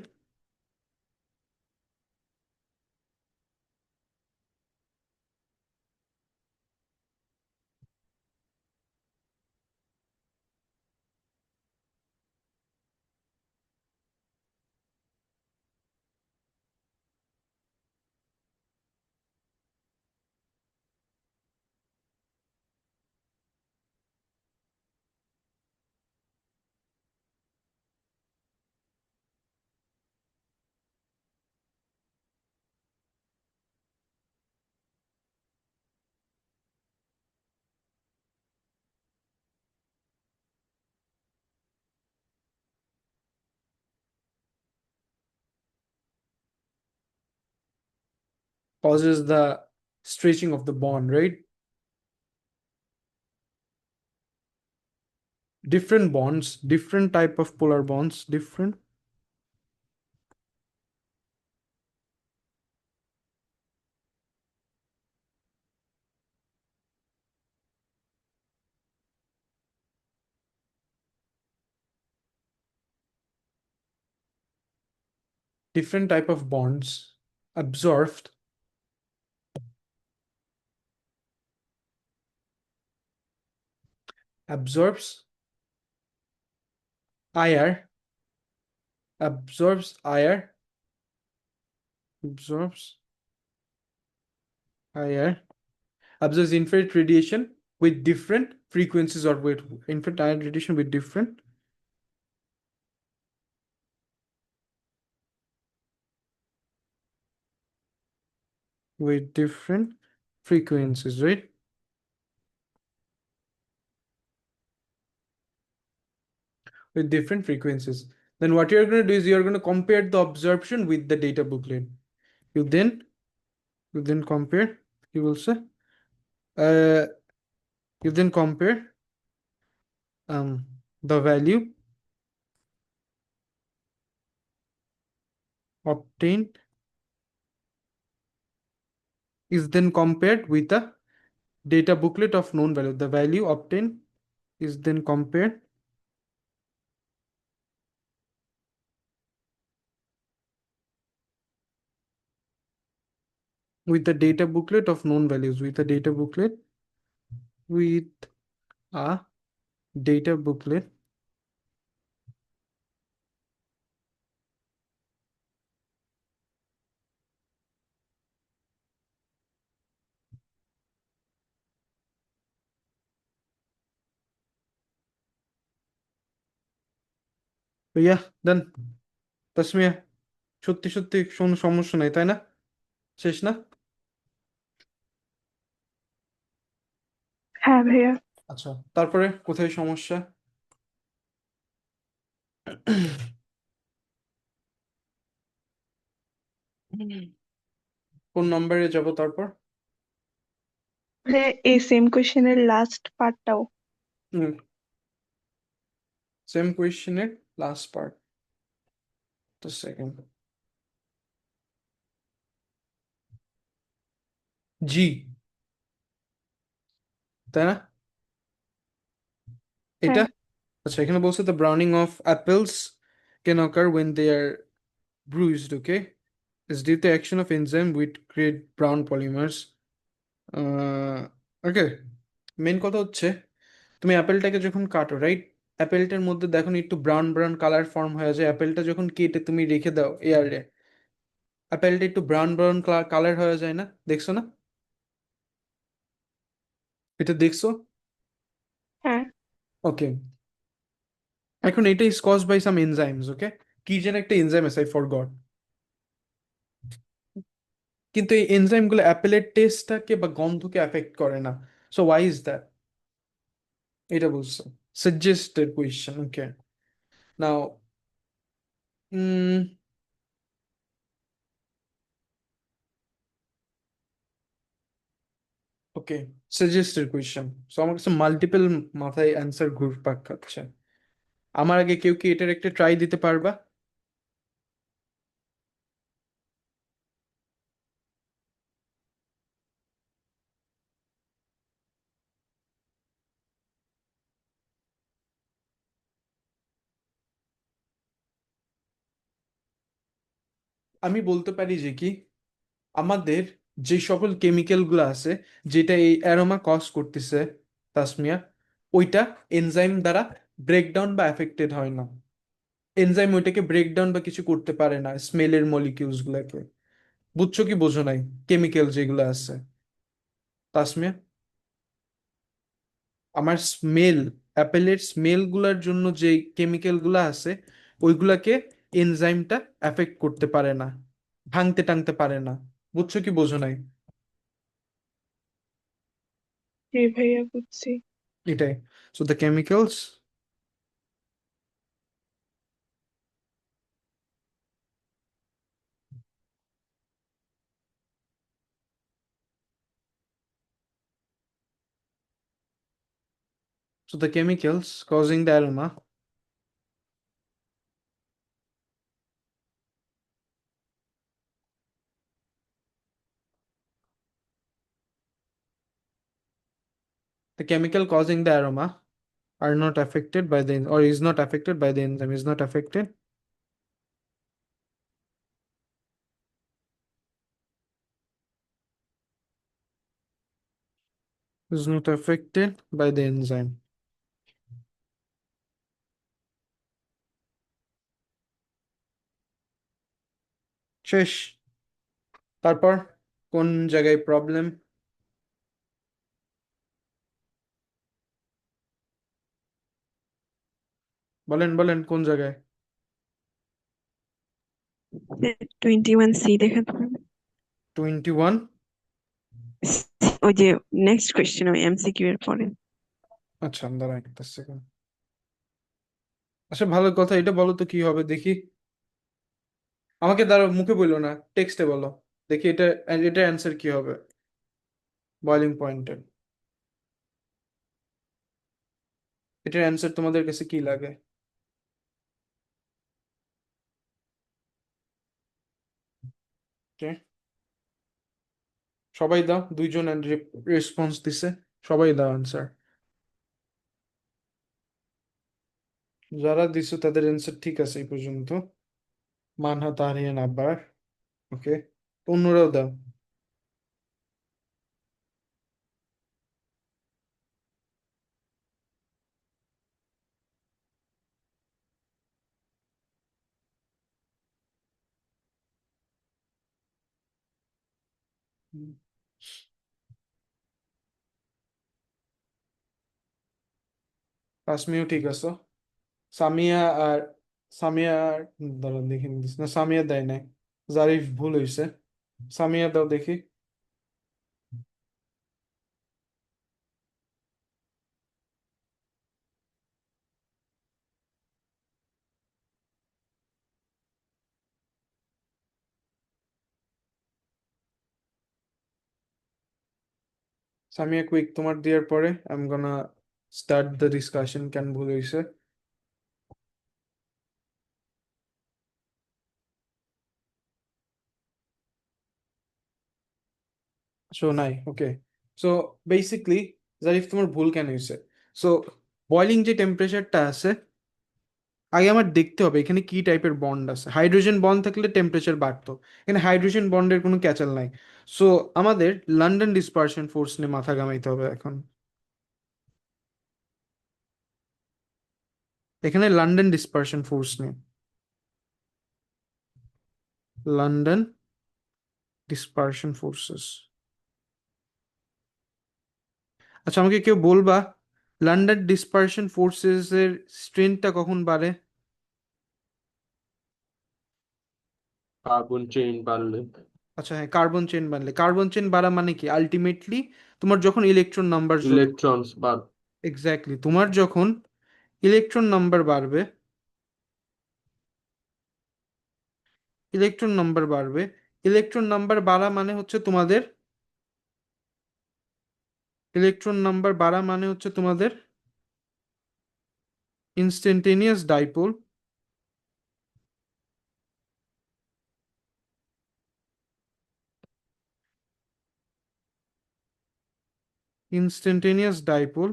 causes the stretching of the bond, right? Different bonds, different type of polar bonds, different type of bonds absorbed, absorbs IR, absorbs IR, absorbs IR, absorbs infrared radiation with different frequencies, or with infrared radiation with different frequencies, right? With different frequencies. Then what you're going to do is you're going to compare the absorption with the data booklet. You then compare. You will say, uh, you then compare the value obtained is then compared with the data booklet of known value. The value obtained is then compared with the data booklet of known values, with a data booklet So yeah, then Tasmia, সত্যি সত্যি কোনো সমস্যা নাই, তাই না? শেষ না? হ্যাঁ ভাইয়া। আচ্ছা, তারপরে কোথায় সমস্যা? কোন নম্বরে যাব তারপর? ভাইয়া এই সেম কোয়েশ্চেনের লাস্ট পার্টটাও। সেম কোয়েশ্চেনের লাস্ট পার্ট, তো সেকেন্ড জি, তাই না? এটা হ্যাঁ। আচ্ছা, এখানে বলছে the browning of apples can occur when they are bruised, okay, is due to action of enzyme which create brown polymers. Okay, main কথা হচ্ছে, তুমি অ্যাপেলটাকে যখন কাটো, রাইট, অ্যাপেলটার মধ্যে দেখো না একটু ব্রাউন ব্রাউন কালার ফর্ম হয়ে যায়। অ্যাপেলটা যখন কেটে তুমি রেখে দাও এয়ারে, অ্যাপেলটা একটু ব্রাউন ব্রাউন কালার হয়ে যায় না? দেখছো না? এটা দেখছো? হ্যাঁ। ওকে, এখন এটা is cause by some enzymes, okay, কি যেন একটা এনজাইম আছে, আই ফরগট, কিন্তু এই এনজাইমগুলো অ্যাপেলের টেস্টটাকে বা গন্ধকে অ্যাফেক্ট করে না। So why is that? এটা বলছো suggested question, okay. Now okay, suggested question. So আমার কাছে মাল্টিপল মাথায় অ্যান্সার ঘুরপাক খাচ্ছে। আমার আগে কেউ কি এটার একটা ট্রাই দিতে পারবা? আমি বলতে পারি যে কি আমাদের যে সকল কেমিক্যাল গুলো আছে যেটা এই অ্যারোমা কজ করতেছে তাসমিয়া, ওইটা এনজাইম দ্বারা ব্রেকডাউন বা এফেক্টেড হয় না। এনজাইম ওইটাকে ব্রেকডাউন বা কিছু করতে পারে না স্মেলের মলিকিউলস গুলাকে। বুঝছো কি বোঝো নাই? কেমিক্যাল যেগুলো আছে তাসমিয়া, আমার স্মেল, অ্যাপেলের স্মেল গুলার জন্য যে কেমিক্যাল গুলা আছে ওইগুলাকে এনজাইমটা এফেক্ট করতে পারে না, ভাঙতে টাঙতে পারে না। বুঝছো কি বোঝো নাই? জি ভাইয়া বুঝছি। এটাই। So the chemicals, so the chemicals causing the aroma, the chemical causing the aroma are not affected by the or is not affected by the enzyme, is not affected, is not affected by the enzyme। শেষ। তারপর কোন জায়গায় প্রবলেম? বলেন বলেন কোন জায়গায়? 21C দেখেন তো। 21। ওই যে নেক্সট কোয়েশ্চেন ওই এমসিকিউ এর পরে। আচ্ছা দাঁড়া একটা সেকেন্ড। আচ্ছা ভালো কথা, এটা বলো তো কি হবে দেখি। আমাকে দাঁড়াও, মুখে বললো না, টেক্সটে বলো দেখি। এটা এটা অ্যান্সার কি হবে বয়লিং পয়েন্টের? এটার অ্যান্সার তোমাদের কাছে কি লাগে? Okay, সবাই দাও, দুইজন রেসপন্স দিছে, সবাই দাও অ্যান্সার। যারা দিছো তাদের অ্যান্সার ঠিক আছে এই পর্যন্ত। মানহা তাহরিয়ান আব্বার, ওকে, অন্যরাও দাও। কাশ্মীরও ঠিক আছে। সামিয়া আর সামিয়া দাঁড়া দেখে নিস না, সামিয়া দেয় নাই, জারিফ ভুল হয়েছে। সামিয়া দাও দেখি। সামিয়া কুইক, তোমার দেওয়ার পরে I am gonna start the discussion. কেন ভুল হয়েছে? শো নাই, ওকে। সো বেসিকলি জারিফ তোমার ভুল কেন হয়েছে? সো বয়লিং যে টেম্পারেচারটা আছে, আগে আমার দেখতে হবে এখানে কি টাইপের বন্ড আছে। হাইড্রোজেন বন্ড থাকলে টেম্পারেচার বাড়তো, এখানে হাইড্রোজেন বন্ডের কোনো ক্যাচাল নাই। সো আমাদের লন্ডন ডিসপারশন ফোর্স নিয়ে মাথা ঘামাইতে হবে এখন। এখানে লন্ডন ডিসপারশন ফোর্স নিয়ে, লন্ডন ডিসপারশন ফোর্সেস। আচ্ছা আমাকে কেউ বলবা লন্ডন ডিসপারশন ফোর্সেস এর স্ট্রেংথটা কখন বাড়ে? কার্বন চেইন বাড়লে। আচ্ছা হ্যাঁ, কার্বন চেন বাড়লে। কার্বন চেন বাড়া মানে কি? আলটিমেটলি তোমার যখন ইলেকট্রন নাম্বার, ইলেকট্রনস বাড়। এক্স্যাক্টলি, তোমার যখন ইলেকট্রন নাম্বার বাড়বে, ইলেকট্রন নাম্বার বাড়বে, ইলেকট্রন নাম্বার বাড়া মানে হচ্ছে তোমাদের, ইলেকট্রন নাম্বার বাড়া মানে হচ্ছে তোমাদের instantaneous dipole, instantaneous dipole,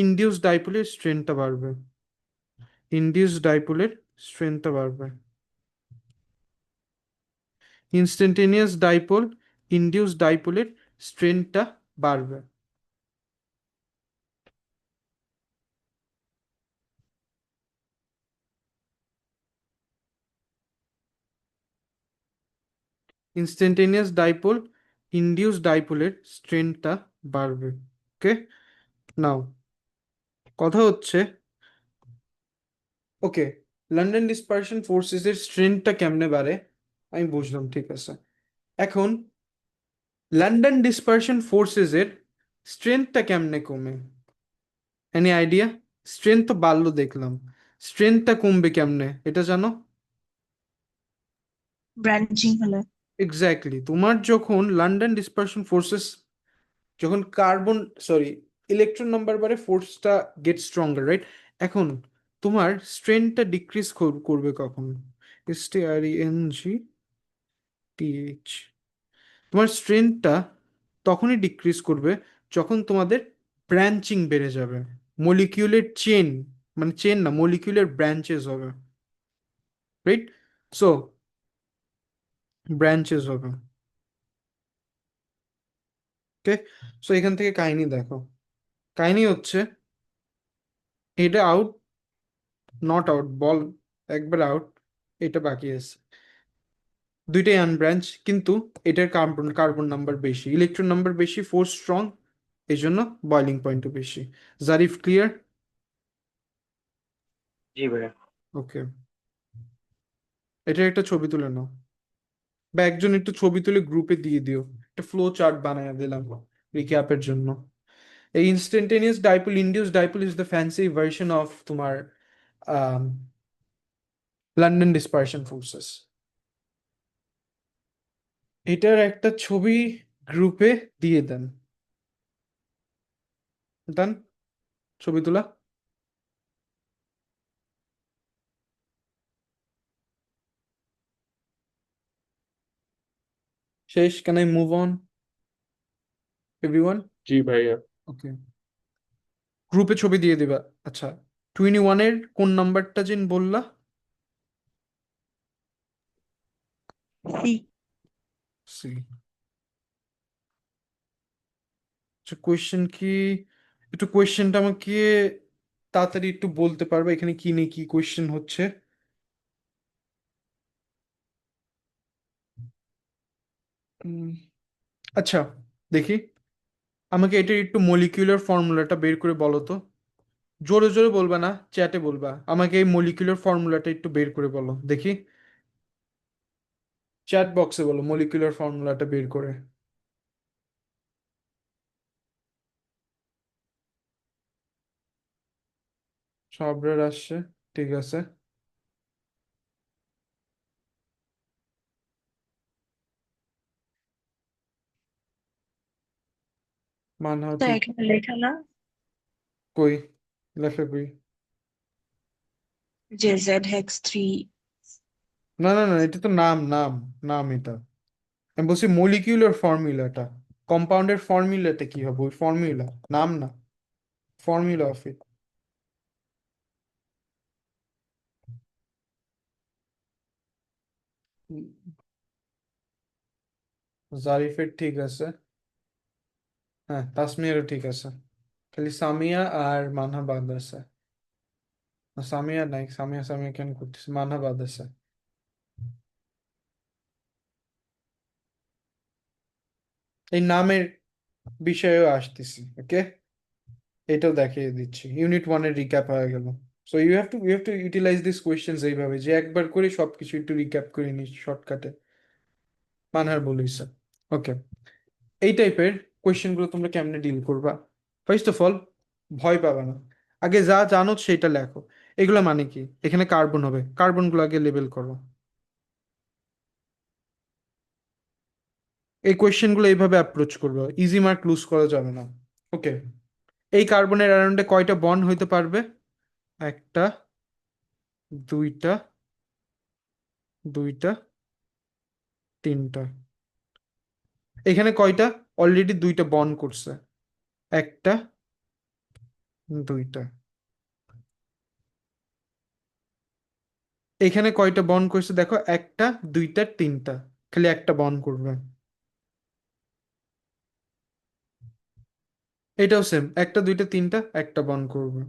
induce ডাইপোলের স্ট্রেংথটা বাড়বে, ইনডিউস ডাইপোলের স্ট্রেংথটা বাড়বে। ইনস্ট্যান্টেনিয়াস ডাইপোল ইনডিউস ডাইপোলের স্ট্রেংথটা বাড়বে। ইনস্ট্যান্টেনিয়াস ডাইপোল ইনডিউস ডাইপোলের স্ট্রেংথটা বাড়বে। ওকে, নাও কথা হচ্ছে, ওকে, লন্ডন ডিসপারশন ফোর্সেস এর স্ট্রেংথটা কেমনে বাড়ে আমি বুঝলাম, ঠিক আছে। এখন লন্ডন ডিসপারশন ফোর্সেস এর স্ট্রেংথটা কেমনে কমে, এনি আইডিয়া? স্ট্রেংথ তো বাড়লো দেখলাম, স্ট্রেংথটা কমবে কেমনে এটা জানো? ব্রাঞ্চিং হলে। এক্স্যাক্টলি, তোমার যখন লন্ডন ডিসপারশন ফোর্সেস, যখন কার্বন, সরি, ইলেকট্রন নাম্বার বাড়ে, ফোর্সটা গেট স্ট্রঙ্গার, রাইট? এখন তোমার স্ট্রেংথটা ডিক্রিজ করবে কখন? STRENGTH, তোমার স্ট্রেংথটা তখনই ডিক্রিজ করবে যখন তোমাদের ব্রাঞ্চিং বেড়ে যাবে, মলিকিউলের চেন, মানে চেন না, মলিকিউলের ব্রাঞ্চেস হবে, রাইট? সো ব্রাঞ্চেস হবে। ওকে, সো এখান থেকে কাহিনী দেখো, কাহিনী হচ্ছে এটা আউট, নট আউট, বল একবার আউট, এটা বাকি আছে, দুইটাই আনব্রাঞ্চ, কিন্তু এটার কার্বন কার্বন নাম্বার বেশি, ইলেকট্রন নাম্বার বেশি, ফোর্স স্ট্রং, এই জন্য বয়লিং পয়েন্টও বেশি। জারিফ ক্লিয়ার? জি ভাইয়া। ওকে, এটার একটা ছবি তুলে নাও, বা একজন একটু ছবি তুলে গ্রুপে দিয়ে দিও, একটা ফ্লো চার্ট বানায় দিলাম রিক্যাপের জন্য। এই instantaneous dipole induce dipole is the fancy version of তোমার লন্ডন ডিসপারশন ফোর্সেস। এটার একটা ছবি গ্রুপে দিয়ে দেন, ডান, ছবি তোলা শেষ। Can I move on everyone? জি ভাইয়া। ওকে, গ্রুপে ছবি দিয়ে দিবা। আচ্ছা, 21-এর কোন নাম্বারটা যেন বললা? সি। সি। আচ্ছা, কোয়েশ্চেন কি, একটু কোয়েশ্চেনটা আমাকে তাড়াতাড়ি একটু বলতে পারবে এখানে কি নেই, কি কোয়েশ্চেন হচ্ছে? উম, আচ্ছা, দেখি, আমাকে এটার একটু মলিকিউলার ফর্মুলাটা বের করে বলো তো। জোরে জোরে বলবা না, চ্যাটে বলবা, আমাকে এই মলিকিউলার ফর্মুলাটা একটু বের করে বলো দেখি, চ্যাট বক্সে বলো মলিকিউলার ফর্মুলাটা বের করে। সবরের আসছে, ঠিক আছে। মানহাও তো ঠিক, এখানে লেখা না কই লেখা কই? যে জেড হেক্স 3। না না না, এটা তো নাম, নাম, নাম এটা। আমি বলছি মলিকিউলার ফর্মুলাটা, কম্পাউন্ডের ফর্মুলাটা কি হবে, ওই ফর্মুলা, নাম না, ফর্মুলা অফ ইট। জারিফের ঠিক আছে, হ্যাঁ, তাসমিয়ারও ঠিক আছে, খালি সামিয়া আর মানহা বাদ আছে। না, সামিয়া নাই, সামিয়া সামিয়া কেন করতেছে, মানহা বাদ আছে। এই নামের বিষয়েও আসতেছি, ওকে, এটাও দেখিয়ে দিচ্ছি, ইউনিট 1-এর রিক্যাপ হয়ে গেল। So you have to utilize this questions এইভাবে, যে একবার করে সবকিছু একটু রিক্যাপ করে নিস শর্টকাটে, মানহার বলিস। ওকে, এই টাইপের কোয়েশ্চেনগুলো তোমরা কেমনে ডিল করবা? ফার্স্ট অফ অল, ভয় পাবা না, আগে যা জানো সেটা লেখো। এগুলো মানে কি, এখানে কার্বন হবে, কার্বনগুলো আগে লেবেল করো। এই কোয়েশ্চেনগুলো এইভাবে অ্যাপ্রোচ করবে, ইজি মার্ক লুজ করা যাবে না। ওকে, এই কার্বনের অ্যারাউন্ডে কয়টা বন্ড হইতে পারবে? একটা, দুইটা, দুইটা, তিনটা। এখানে কয়টা? অলরেডি দুইটা বন্ড করছে, একটা, দুইটা। এখানে কয়টা বন্ড করছে দেখো, একটা, দুইটা, তিনটা। খালি একটা বন্ড করবে। এটাও সেম, একটা দুইটা তিনটা একটা বন্ড করবে,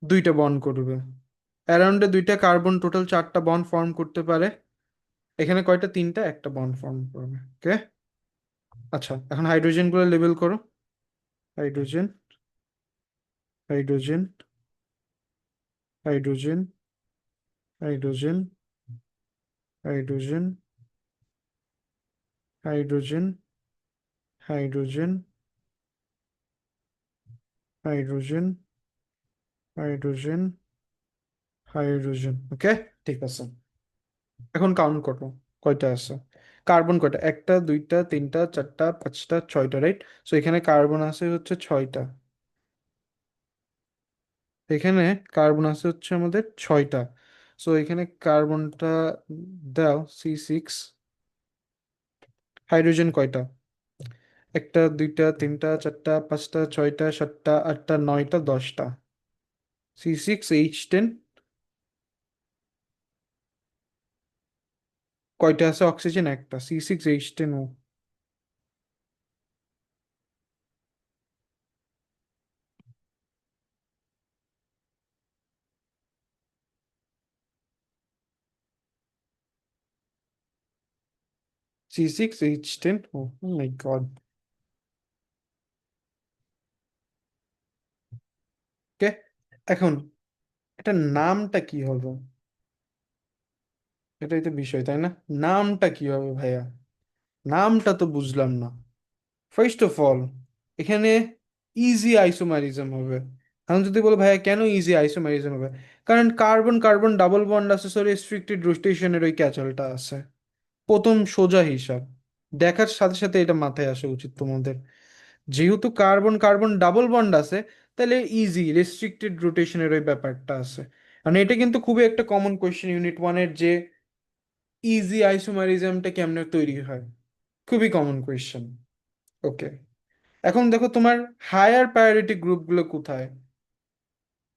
দুইটা বন্ড করবে। অ্যারাউন্ডে দুইটা কার্বন টোটাল চারটা বন্ড ফর্ম করতে পারে। এখানে কয়টা? তিনটা, একটা বন্ড ফর্ম করবে। ওকে, আচ্ছা এখন হাইড্রোজেন গুলো লেবেল করো। Hydrogen, hydrogen, hydrogen, hydrogen, hydrogen, hydrogen, hydrogen, hydrogen, hydrogen, hydrogen. Okay, ঠিক আছে। এখন কাউন্ট করো কয়টা আছে। কার্বন কয়টা? একটা দুইটা তিনটা চারটা পাঁচটা ছয়টা, রাইট? সো এখানে কার্বন আছে হচ্ছে ছয়টা। এখানে কার্বন আছে হচ্ছে আমাদের ছয়টা। সো এখানে কার্বনটা দাও C6। হাইড্রোজেন কয়টা? একটা দুইটা তিনটা চারটা পাঁচটা ছয়টা সাতটা আটটা নয়টা দশটা। C6H10। কয়টা আছে অক্সিজেন? একটা। C6H10O। C6H10O, oh my god. ওকে, এখন এটা নামটা কি হবে? এটাই তো বিষয়, তাই না? নামটা কি হবে ভাইয়া? নামটা তো বুঝলাম না। ফার্স্ট অফ অল, এখানে ইজি আইসোমারিজম হবে। এখন যদি বলো ভাইয়া কেন ইজি আইসোমারিজম হবে, কারণ কার্বন কার্বন ডাবল বন্ড আছে, সরি রেস্ট্রিক্টেড রোটেশনের ওই ক্যাচালটা আছে। প্রথম সোজা হিসাব দেখার সাথে সাথে এটা মাথায় আসা উচিত তোমাদের। যেহেতু কার্বন কার্বন ডাবল বন্ড আছে, তাহলে ইজি রেস্ট্রিক্টেড রোটেশনের ওই ব্যাপারটা আছে। মানে এটা কিন্তু খুবই একটা কমন কোয়েশ্চেন ইউনিট 1-এর, যে ইজি আইসোমারিজমটা কেমনে তৈরি হয়। খুবই কমন কোয়েশ্চেন। ওকে, এখন দেখো তোমার হায়ার প্রায়োরিটি গ্রুপগুলো কোথায়।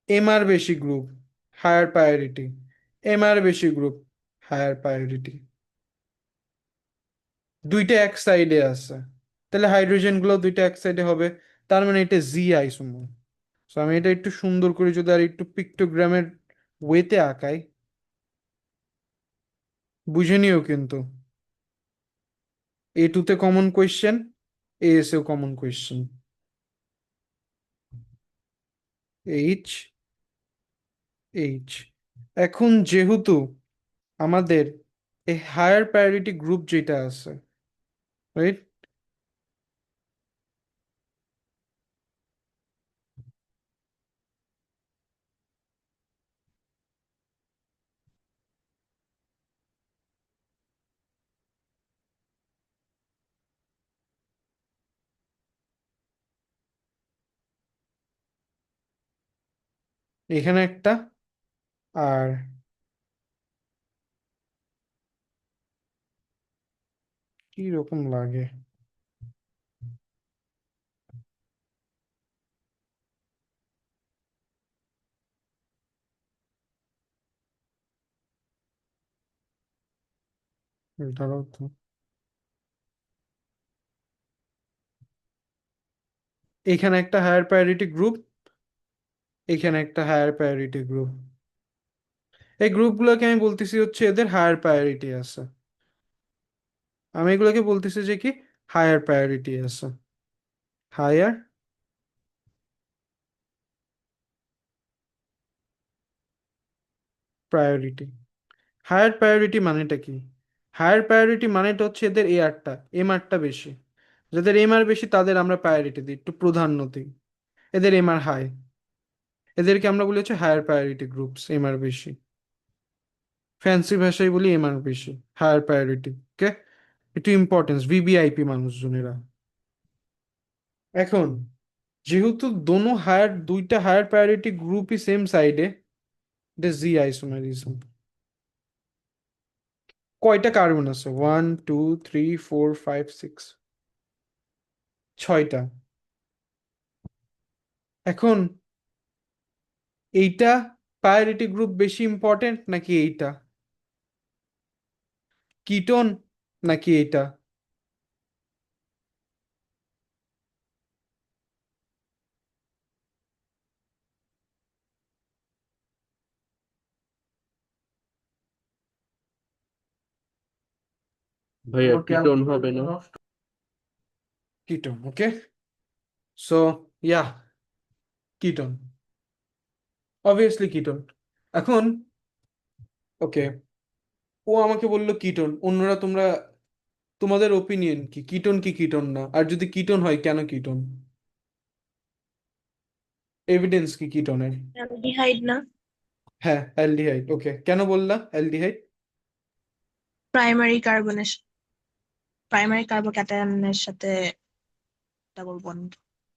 এমআর বেশি গ্রুপ, হায়ার প্রায়োরিটি। এমআর বেশি গ্রুপ, হায়ার প্রায়োরিটি। দুইটা এক সাইডে আছে, তাহলে হাইড্রোজেন গুলো দুইটা এক সাইডে হবে। তার মানে এটা জি আইসোমার। সো আমি এটা একটু সুন্দর করে যদি আর একটু পিক্টোগ্রামের ওয়েতে আঁকাই, বুঝে নিও কিন্তু। A2-তে কমন কোয়েশ্চেন, AS-এও কমন কোয়েশ্চেন। H, H. এখন যেহেতু আমাদের এই হায়ার প্রায়োরিটি গ্রুপ যেটা আছে, রাইট, এখানে একটা, আর কি রকম লাগে? দাঁড়াও তো, এখানে একটা হায়ার প্রায়োরিটি গ্রুপ, এখানে একটা হায়ার প্রায়োরিটি গ্রুপ। এই গ্রুপগুলোকে আমি বলতেছি হচ্ছে এদের হায়ার প্রায়োরিটি আছে। আমি এগুলোকে বলতেছি যে কি হায়ার প্রায়োরিটি আছে। Higher priority. হায়ার প্রায়োরিটি মানেটা কি? হায়ার প্রায়োরিটি মানেটা হচ্ছে এদের এমআরটা বেশি। যাদের এমআর বেশি তাদের আমরা প্রায়োরিটি দিই, একটু প্রাধান্য দিই। এদের এমআর হাই, এদেরকে আমরা বলি হচ্ছে হায়ার প্রায়োরিটি গ্রুপস, এমআর বেশি। ফ্যান্সি ভাষায় বলি এমআর বেশি, হায়ার প্রায়োরিটি। ওকে, একটু ইম্পর্টেন্স, ভিভিআইপি মানুষজনেরা। এখন যেহেতু দুইটা হায়ার প্রায়োরিটি গ্রুপই সেম সাইডে, এটা জি আইসোমারিজম। কয়টা কার্বন আছে? 1 2 3 4 5 6, ছয়টা। এখন এইটা প্রায়োরিটি গ্রুপ বেশি ইম্পর্টেন্ট নাকি এইটা? কিটোন নাকি এটা? ভাইয়া কিটোন হবে না। Ketone, okay. So yeah, ketone, obviously ketone. এখন ওকে, ও আমাকে বললো কিটোন, অন্যরা তোমরা তোমাদের ওপিনিয়ন কি কিটোন না, আর যদি কিটোন হয় কেন কিটোন? এভিডেন্স কি কিটোনের? অ্যালডিহাইড না, হ্যাঁ, অ্যালডিহাইড। ওকে, কেন বললা অ্যালডিহাইড? প্রাইমারি কার্বনের প্রাইমারি কার্বোক্যাটায়নের সাথে ডাবল বন্ড।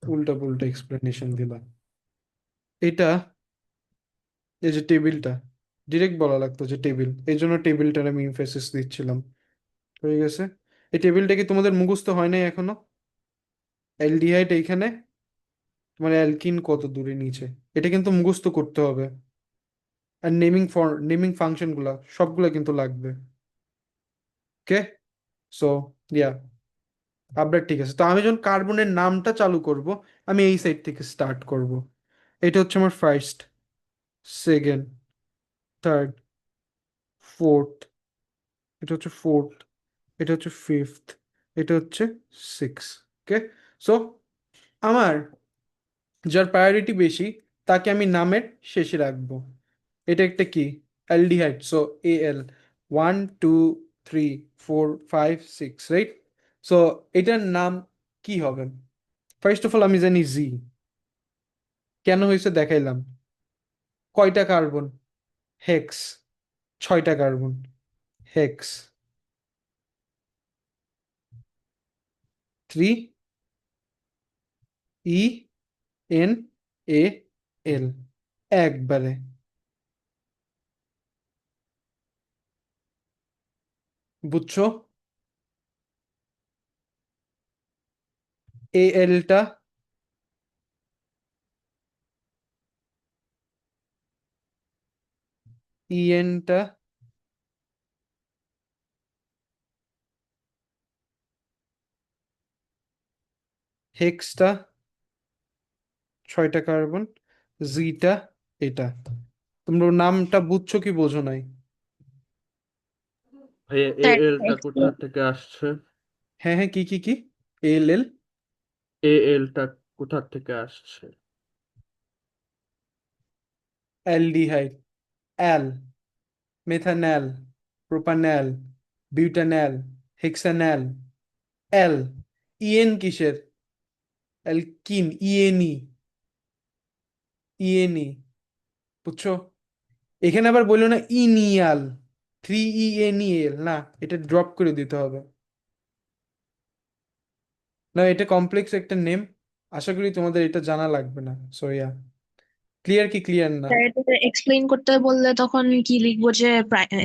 উল্টা পুল্টা এক্সপ্লেনেশন দিলা। এটা এই যে টেবিলটা, ডিরেক্ট বলা লাগতো যে টেবিল, এই জন্য টেবিলটার আমি ইমফেসিস দিচ্ছিলাম। হয়ে গেছে। এই টেবিলটা কি তোমাদের মুখস্থ হয় নাই এখনো? অ্যালডিহাইড এইখানে, তোমার অ্যালকিন কত দূরে নিচে, এটা কিন্তু মুখস্থ করতে হবে। আর নেমিং ফাংশন গুলা সবগুলা কিন্তু লাগবে। ওকে, সো ইয়া, আপনার ঠিক আছে। তো আমি যখন কার্বনের নামটা চালু করব, আমি এই সাইড থেকে স্টার্ট করব। এটা হচ্ছে আমার ফার্স্ট, সেকেন্ড, থার্ড, ফোর্থ, এটা হচ্ছে ফোর্থ, এটা হচ্ছে ফিফথ, এটা হচ্ছে সিক্স। ওকে, সো আমার যার প্রায়োরিটি বেশি তাকে আমি নামের শেষে রাখবো। এটা একটা কি, অ্যালডিহাইড, সো এল, 1 2 3 4 5 6, রাইট? সো এটার নাম কি হবে? ফার্স্ট অফ অল আমি জানি জি, কেন হয়েছে দেখাইলাম। কয়টা কার্বন? হেক্স, 6টা কার্বন, হেক্স। 3 ENAL, একবারে। বুঝছো? এলটা ইএনটা হেক্সটা, 6টা কার্বন, জিটা, এটা। তোমরা নামটা বুঝছো কি বোঝো নাই? ভাইয়া এলটা কোথা থেকে আসছে? হ্যাঁ হ্যাঁ, কি এল? এলটা কোথা থেকে আসছে? Aldehyde, al, methanol, propanol, butanol, hexanol, al. EN কিসের? অ্যালকিন, ইএনই, বুঝছো? এখানে আবার বললো না ইনিয়াল, 3 ENEL, না, এটা ড্রপ করে দিতে হবে। না, এটা কমপ্লেক্স একটা নেম, আশা করি তোমাদের এটা জানা লাগবে না। সো ইয়া, ক্লিয়ার কি ক্লিয়ার না? এটা এক্সপ্লেইন করতে বললে তখন কি লিখবো যে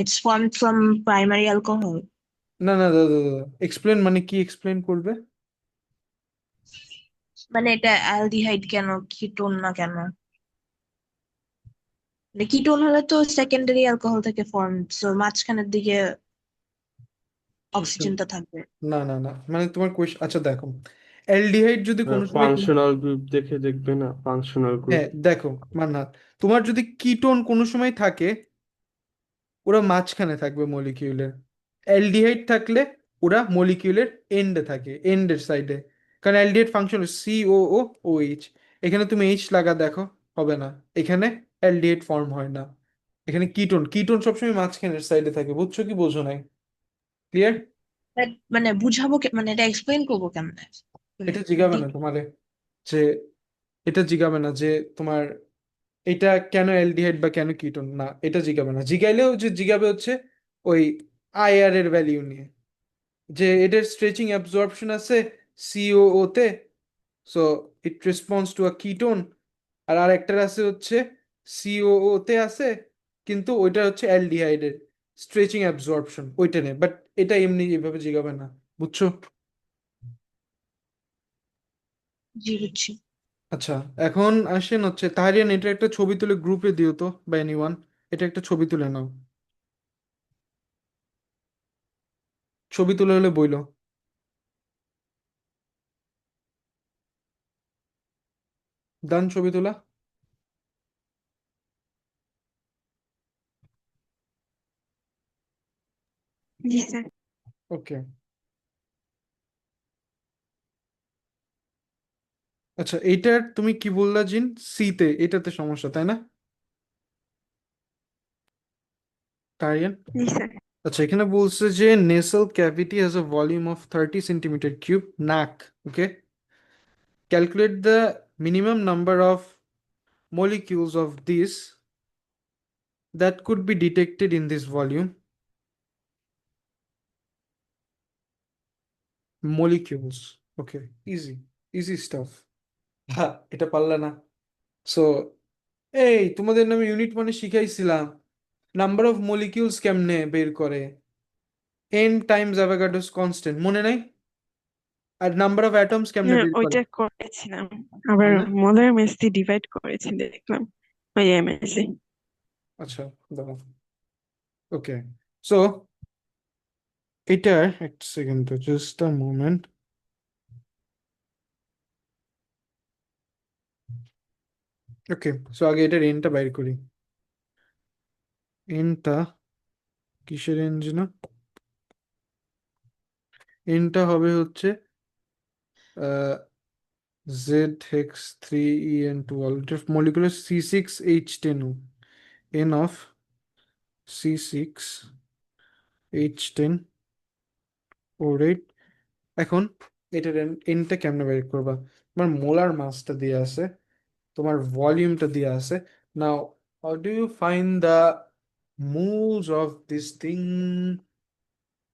it's form from primary alcohol? না না দাদা দাদা, এক্সপ্লেন মানে কি এক্সপ্লেন করবে? মানে এটা অ্যালডিহাইড কেন, কিটোন না কেন? মানে কিটোন হলে তো সেকেন্ডারি অ্যালকোহল থেকে ফর্ম, সো মাঝখানের দিকে অক্সিজেনটা থাকবে। না না না, মানে তোমার কোয়েশ্চন, আচ্ছা দেখো, অ্যালডিহাইড যদি কোনো সময় ফাংশনাল গ্রুপ দেখে দেখবে না, ফাংশনাল গ্রুপ। হ্যাঁ দেখো মান্নাত, তোমার যদি কিটোন কোনো সময় থাকে, ওরা মাঝখানে থাকবে মলিকিউলের। অ্যালডিহাইড থাকলে ওরা মলিকিউলের এন্ডে থাকে, এন্ডের সাইডে। কারণ অ্যালডিহাইড ফাংশন COO OH, এখানে তুমি এইচ লাগা দেখো, হবে না। এখানে অ্যালডিহাইড ফর্ম হয় না। এখানে কিটোন, কিটোন সবসময় মাঝখানের সাইডে থাকে। বুঝছো কি বোঝো নাই? ক্লিয়ার? মানে বুঝাবো মানে এটা এক্সপ্লেইন করবো কেমনে? মানে এটা জিগাবে না deep- তোমারে, যে এটা জিগাবে না যে তোমার এটা কেন অ্যালডিহাইড বা কেন কিটোন, না, এটা জিগাবে না। জিগাইলেও যে জিগাবে হচ্ছে ওই আইআর এর ভ্যালিউ নিয়ে, যে এটার স্ট্রেচিং অ্যাবজর্পশন আছে COO তে, so it response to a ketone. আর আরেকটার আছে হচ্ছে COO তে আছে, কিন্তু ওইটা হচ্ছে অ্যালডিহাইডের স্ট্রেচিং অ্যাবজর্পশন, ওইটা নেই। বাট এটা এমনি এভাবে জিগাবে না। বুঝছো? জি বুঝছি। আচ্ছা, এখন আসেন হচ্ছে তাহারিয়ান, এটা একটা ছবি তুলে গ্রুপে দিও তো, বা এনিওয়ান, এটা একটা ছবি তুলে নাও। ছবি তুলে হলে বইলো। ডান, ছবি তোলা। জি স্যার। ওকে, আচ্ছা এইটার তুমি কি বললা জিন, সিতে এটাতে সমস্যা তাই না তারিয়ান? জি স্যার। আচ্ছা এখানে বলছে যে nasal cavity has a volume of 30 centimetre cube, নাক। Okay, calculate the minimum number of molecules of this that could be detected in this volume. Molecules. Okay, easy, easy stuff. হ্যাঁ, এটা পারলা না। সো এই তোমাদের নামে ইউনিট মানে শিখাইছিলাম নাম্বার অফ মলিকিউলস কেমনে বের করে, n টাইমস অ্যাভোগাড্রোস কনস্ট্যান্ট, মনে নাই? আর নাম্বার অফ অ্যাটমস কেমনে হ্যাঁ বের করে, ওইটা করেছিলাম, আবার তাই না? মোলার মেস দিয়ে ডিভাইড করেছি দেখলাম ওই এমএসএ। আচ্ছা দাঁড়াও। ওকে, সো এটার একটা second, just a moment. Okay, so আগে এটার এনটা বাইর করি। এনটা কিসের এন না, এনটা হবে হচ্ছে জেড হেক্স 3 en 2 এটা molecular C6H10O, N of C6H10O, right? এখন এটার এনটা কেমনে বের করবা? তোমার মোলার মাসটা দিয়ে আছে, তোমার ভলিউমটা দিয়ে আছে। Now how do you find the moles of this thing?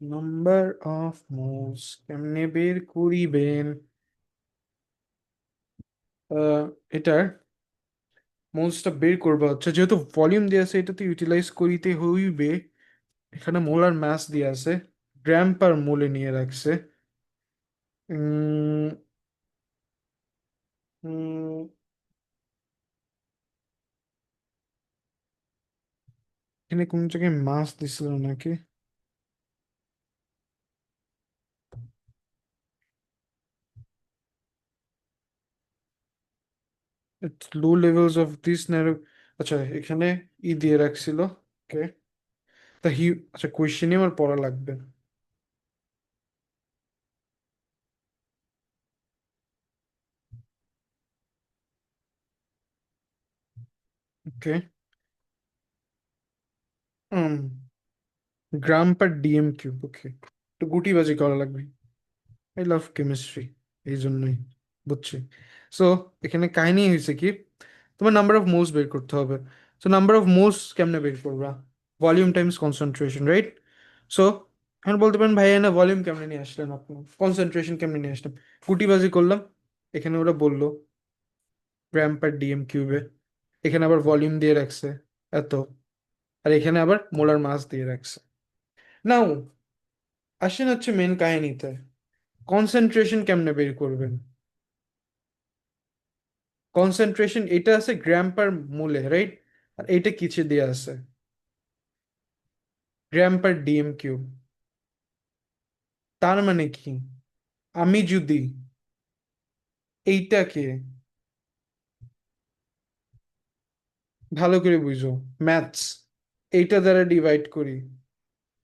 Number of moles কেমনে বের করিবেন? এটার মোলসটা বের করবা হচ্ছে, যেহেতু ভলিউম দিয়ে আছে এটাতে ইউটিলাইজ করিতে হইবে। এখানে মোলার মাস দিয়ে আছে, গ্রাম পার মোলে নিয়ে রাখছে। উম, উম, এখানে কোন জায়গায় মাস দিছিল নাকি? লো লেভেলস অফ দিস ন্যারো, আচ্ছা এখানে দিয়ে রাখছিল। ওকে, তা আচ্ছা কোয়েশ্চেনই আমার পড়া লাগবে। ওকে, গ্রাম পার ডিএম কিউব। ওকে, তো গুটিবাজি করা লাগবে। আই লাভ কেমিস্ট্রি, এই জন্যই, বুঝছি। সো এখানে কাহিনী হয়েছে কি, তোমার নাম্বার অফ মোলস বের করতে হবে। সো নাম্বার অফ মোলস কেমনে বের করবা? Volume Times concentration, right? So এখন বলতে পারেন ভাই না ভলিউম কেমনে নিয়ে আসলেন আপনি, কনসেন্ট্রেশন কেমনে নিয়ে আসলেন? গুটিবাজি করলাম। এখানে ওরা বললো গ্রাম পার ডিএম কিউবে, এখানে আবার ভলিউম দিয়ে রাখছে এত, আর এখানে আবার মোলার মাস দিয়ে রাখছে। নাও আসেন হচ্ছে মেন কাহিনীতে, কনসেন্ট্রেশন কেমনে বের করবেন? কনসেন্ট্রেশন এটা আছে গ্রাম পার মোলে, রাইট? আর এটা কিছু দিয়ে আছে গ্রাম পার ডিএম কিউব। তার মানে কি, আমি যদি এইটাকে ভালো করে বুঝো, ম্যাথস, এইটা দ্বারা ডিভাইড করি,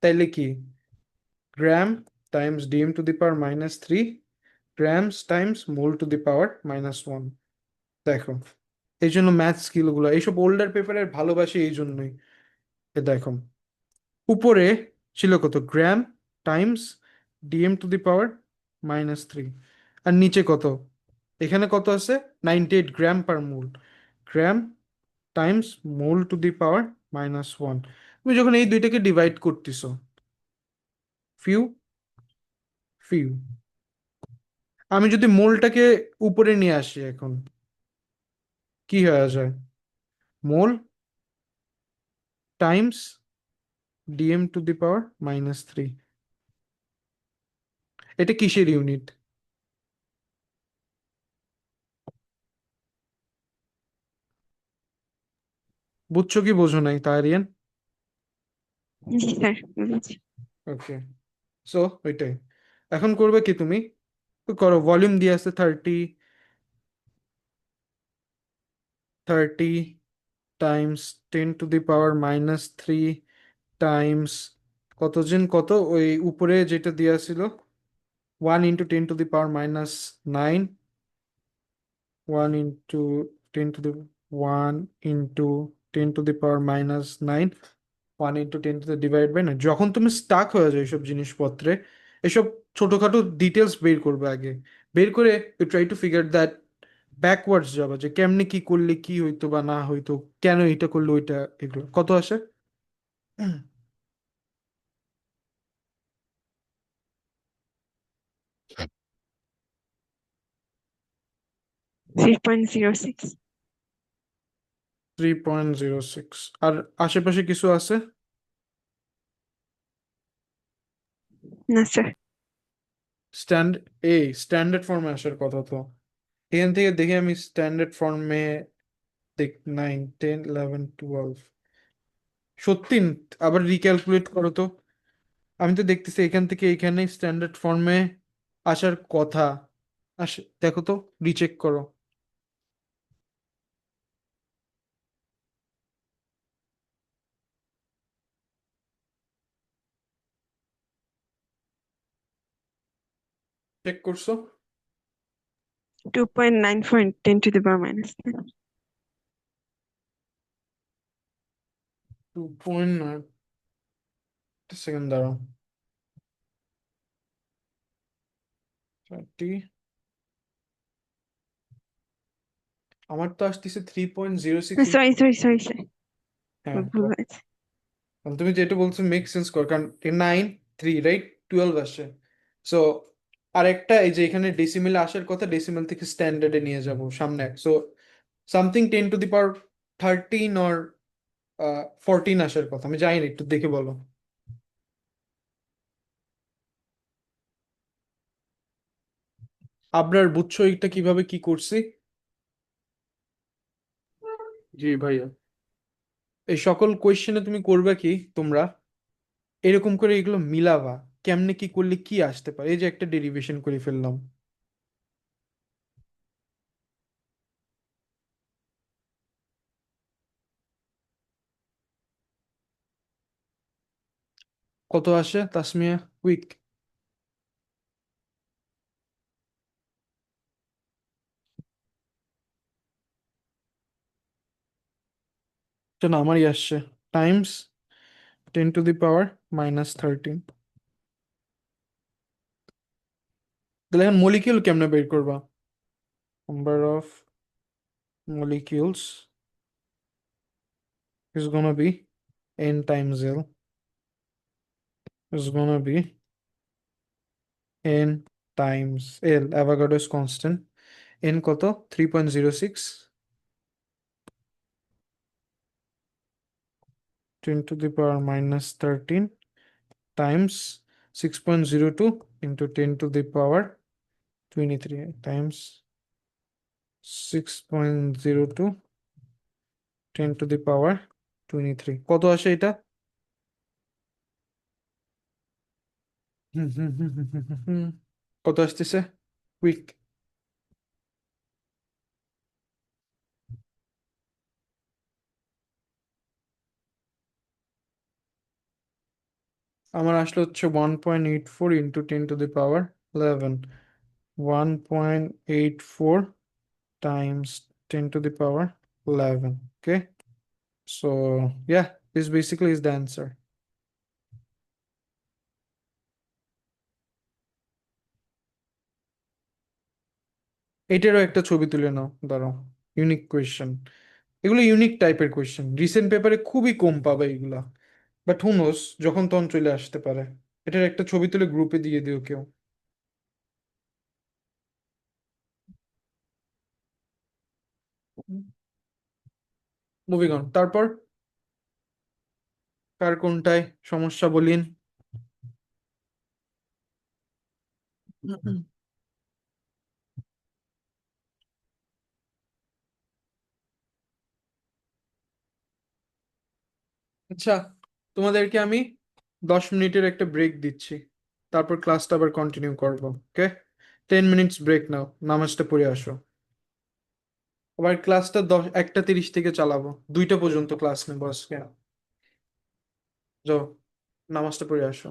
তাইলে কি gram times DM to the power -3 grams times mole to the power -1। দেখো, এই জন্য ম্যাথ স্কিলগুলো এইসব ওল্ডার পেপারের ভালোবাসি এই জন্যই। এ দেখো, উপরে ছিল কত, গ্রাম times DM to the power -3, আর নিচে কত, এখানে কত আছে, 98 গ্রাম পার মোল, গ্রাম Times mole to the power -1। তুমি যখন এই দুইটাকে ডিভাইড করতেছো, ফিউ ফিউ, আমি যদি মোলটাকে উপরে নিয়ে আসি এখন, কি হয়ে যায়, মোল Times DM to the power -3। এটা কিসের ইউনিট? বুঝছো কি বোঝো নাই তারিয়ান? জি স্যার বুঝেছি। ওকে, সো ওইটাই এখন করবে কি তুমি করো ভলিউম দিয়ে আছে 30 টাইমস 10⁻³ টাইমস কতজন কত ওই উপরে যেটা দেওয়া ছিল 1 × 10⁻⁹, 1 × 10⁻⁹, 1 × 10⁻⁹, যখন তুমি স্টাক হয়ে যাও এইসব জিনিসপত্রে এসব ছোটখাটো ডিটেলস বের করবে আগে, বের করে you try to figure that backwards যাবা যে কেমনে কি করলে কি হইতো বা না হইতো, কেন এটা করলে ওইটা, এগুলো কত আসে? 3.06. 3.06। আর আশেপাশে কিছু আছে? না স্যার। স্ট্যান্ড এই স্ট্যান্ডার্ড ফর্মে আসার কথা তো, এখান থেকে দেখি আমি স্ট্যান্ডার্ড ফর্মে দেখ 9 10 11 12 সত্যি, আবার রিক্যালকুলেট করো তো। আমি তো দেখতেছি এখান থেকে এখানে স্ট্যান্ডার্ড ফর্মে আসার কথা আসে, দেখো তো, রিচেক করো। চেক করছো? 2.94 and 10⁻⁻9. 2.9, সেকেন্ড দাঁড়াও, 30, আমার তো আসতেছে 3.06। সরি স্যার, হ্যাঁ ভুল হয়েছে। কারণ তুমি যেটা বলছো মেক সেন্স কর, কারণ 9 3 রাইট 12 আসে। সো আরেকটা এই যে এখানে ডেসিমেলে আসার কথা, ডেসিমেল থেকে স্ট্যান্ডার্ডে নিয়ে যাব সামনে, সো সামথিং 10⁻13 অর 14 আসার কথা, আমি জানি না, একটু দেখে বলো। আবরার বুঝছো এটা কিভাবে কি করছি? জি ভাইয়া। এই সকল কোয়েশ্চেনে তুমি করবে কি তোমরা এরকম করে এগুলো মিলাবা, কেমনে কি করলে কি আসতে পারে, এই যে একটা ডেরিভেশন করে ফেললাম। কত আসে তাসমিয়া, কুইক? না আমারই আসছে, টাইমস 10⁻⁻13। তাহলে এখন মলিকিউল কেমনে বের করবা? Number of molecules is gonna be n times L is gonna be n times L, Avogadro's constant, n কত? 3.06, 10⁻⁻13 times 6.02 into 10⁻23 times 6.02 10⁻23 কত আসে এটা? কত আসতেছে কুইক? আমার আসলে হচ্ছে 1.84 into 10⁻11, 1.84 times 10⁻11, okay, so yeah, this basically is the answer. এটারও একটা ছবি তুলে নাও, দাঁড়াও, ইউনিক কোয়েশ্চেন, এগুলো ইউনিক টাইপের কোয়েশ্চেন, রিসেন্ট পেপারে খুবই কম পাবে এগুলা, বাট হু নোস যখন তখন চলে আসতে পারে। এটার একটা ছবি তুলে গ্রুপে দিয়ে দিও কেউ। মুভিং অন, তারপর কার কোনটায় সমস্যা বলিন। আচ্ছা, তোমাদেরকে আমি 10 মিনিটের একটা ব্রেক দিচ্ছি। তারপর ক্লাসটা আবার কন্টিনিউ করবো। ওকে, 10 মিনিটস ব্রেক নাও, নামাজটা পড়ে আসো। আবার ক্লাসটা 1টা 30 থেকে চালাবো, 2টা পর্যন্ত ক্লাস নেবো আজকে। যাও, নামাজটা পড়ে আসো।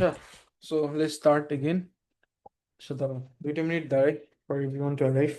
Yeah. So let's start again. So দাঁড়াও 2 মিনিট দাঁড়াই for everyone to arrive.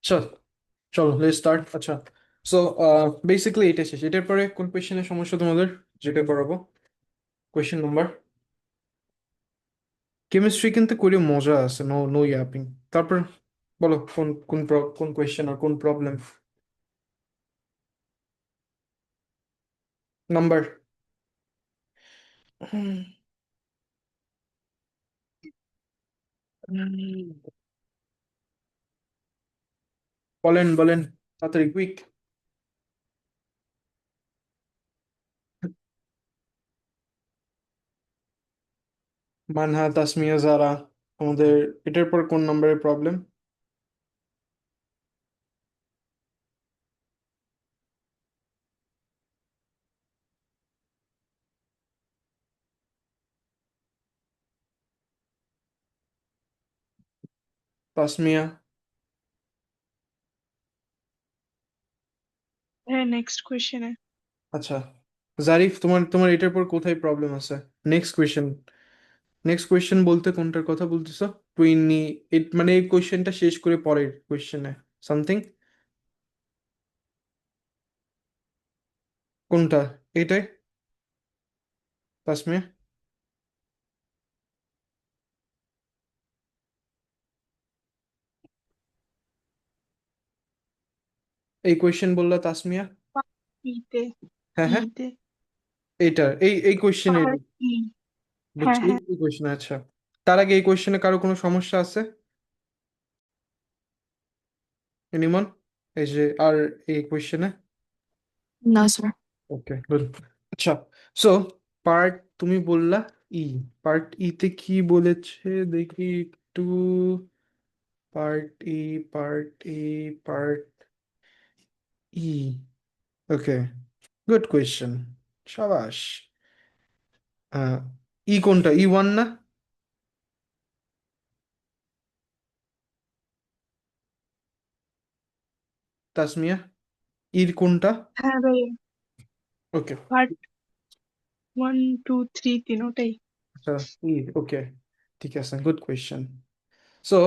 চল চলো let's start. আচ্ছা, সো বেসিক্যালি এটা শেষ। এটার পরে কোন কোয়েশ্চেনের সমস্যা তোমাদের, যেটা করাবো? কোয়েশ্চেন নাম্বার, কেমিস্ট্রি কিন্তু করে মজা আছে, নো নো ইয়াপিং। তারপর বলো কোন কোন কোন কোয়েশ্চেন আর কোন প্রবলেম নাম্বার। বলেন বলেন তাড়াতাড়ি, কুইক। মানহা, তাসমিয়া, জারা, আমাদের এটার পর কোন নাম্বারের প্রবলেম? তাসমিয়া, হ্যাঁ নেক্সট কোয়েশ্চেনে। আচ্ছা। জারিফ, তোমার তোমার এটার পর কোথায় প্রবলেম আছে? Next question. নেক্সট কোয়েশ্চেন বলতে কোনটার কথা বলতেছো? টুইনি, মানে এই কোয়েশ্চেনটা শেষ করে পরের কোয়েশ্চেনে সামথিং। কোনটা? এটাই তাসমিয়া? এই কোয়েশ্চেন বললা তাসমিয়া? ইতে হ্যাঁ হ্যাঁ, ইতে এইটা এই কোয়েশ্চেনে, পার্ট ই। হ্যাঁ বুঝছি হ্যাঁ। এই কোয়েশ্চেনে। আচ্ছা, তার আগে এই কোয়েশ্চেনে কারো কোনো সমস্যা আছে? এনিমন? এই যে আর এই কোয়েশ্চেনে? No, sir. ওকে, গুড। আচ্ছা, সো পার্ট তুমি বললা ই, পার্ট ইতে কি বলেছে দেখি একটু। পার্ট ই, পার্ট ই, পার্ট ই, ওকে, গুড কোয়েশ্চেন, সাবাস। ই কোনটা, E1 না তাসমিয়া? ইর কোনটা? হ্যাঁ ভাইয়া, ওকে, পার্ট 1 2 3 তিনোটাই। আচ্ছা, ই, ওকে, ঠিক আছে, গুড কোয়েশ্চেন। সো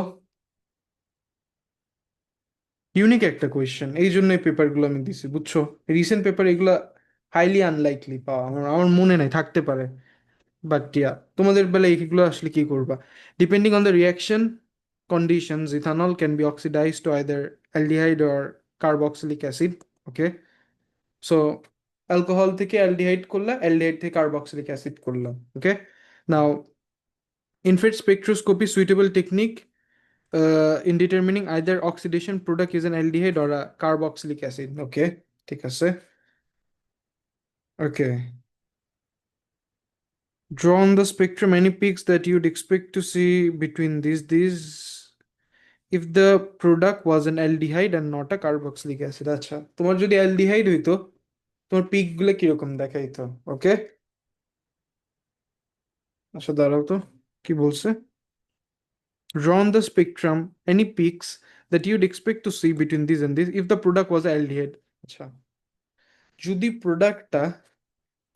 ইউনিক একটা কোয়েশ্চেন, এই জন্য এই পেপারগুলো আমি দিছি, বুঝছো? রিসেন্ট পেপার এগুলা হাইলি আনলাইকলি পাওয়া, আমার আমার মনে নাই, থাকতে পারে, বাট ইয়া, তোমাদের বেলায় এগুলো আসলে কি করবা? Depending on the reaction conditions, ethanol can be oxidized to either aldehyde or carboxylic acid. Okay, so alcohol থেকে অ্যালডিহাইড করলা, অ্যালডিহাইড থেকে কার্বক্সিলিক অ্যাসিড করলাম। ওকে, নাও infrared spectroscopy suitable technique in determining either oxidation product is an aldehyde or a carboxylic acid. Okay, ঠিক আছে. Okay. Draw on the spectrum any peaks that you'd expect to see between these if the product was an aldehyde and not a carboxylic acid. আচ্ছা, তোমার যদি অ্যালডিহাইড হইতো তোমার পিক গুলো কিরকম দেখাইতো? ওকে, আচ্ছা দাঁড়াও তো, কি বলছে? Draw on the spectrum any peaks that you'd expect to see between this and this if the product was aldehyde. আচ্ছা, যদি প্রোডাক্টটা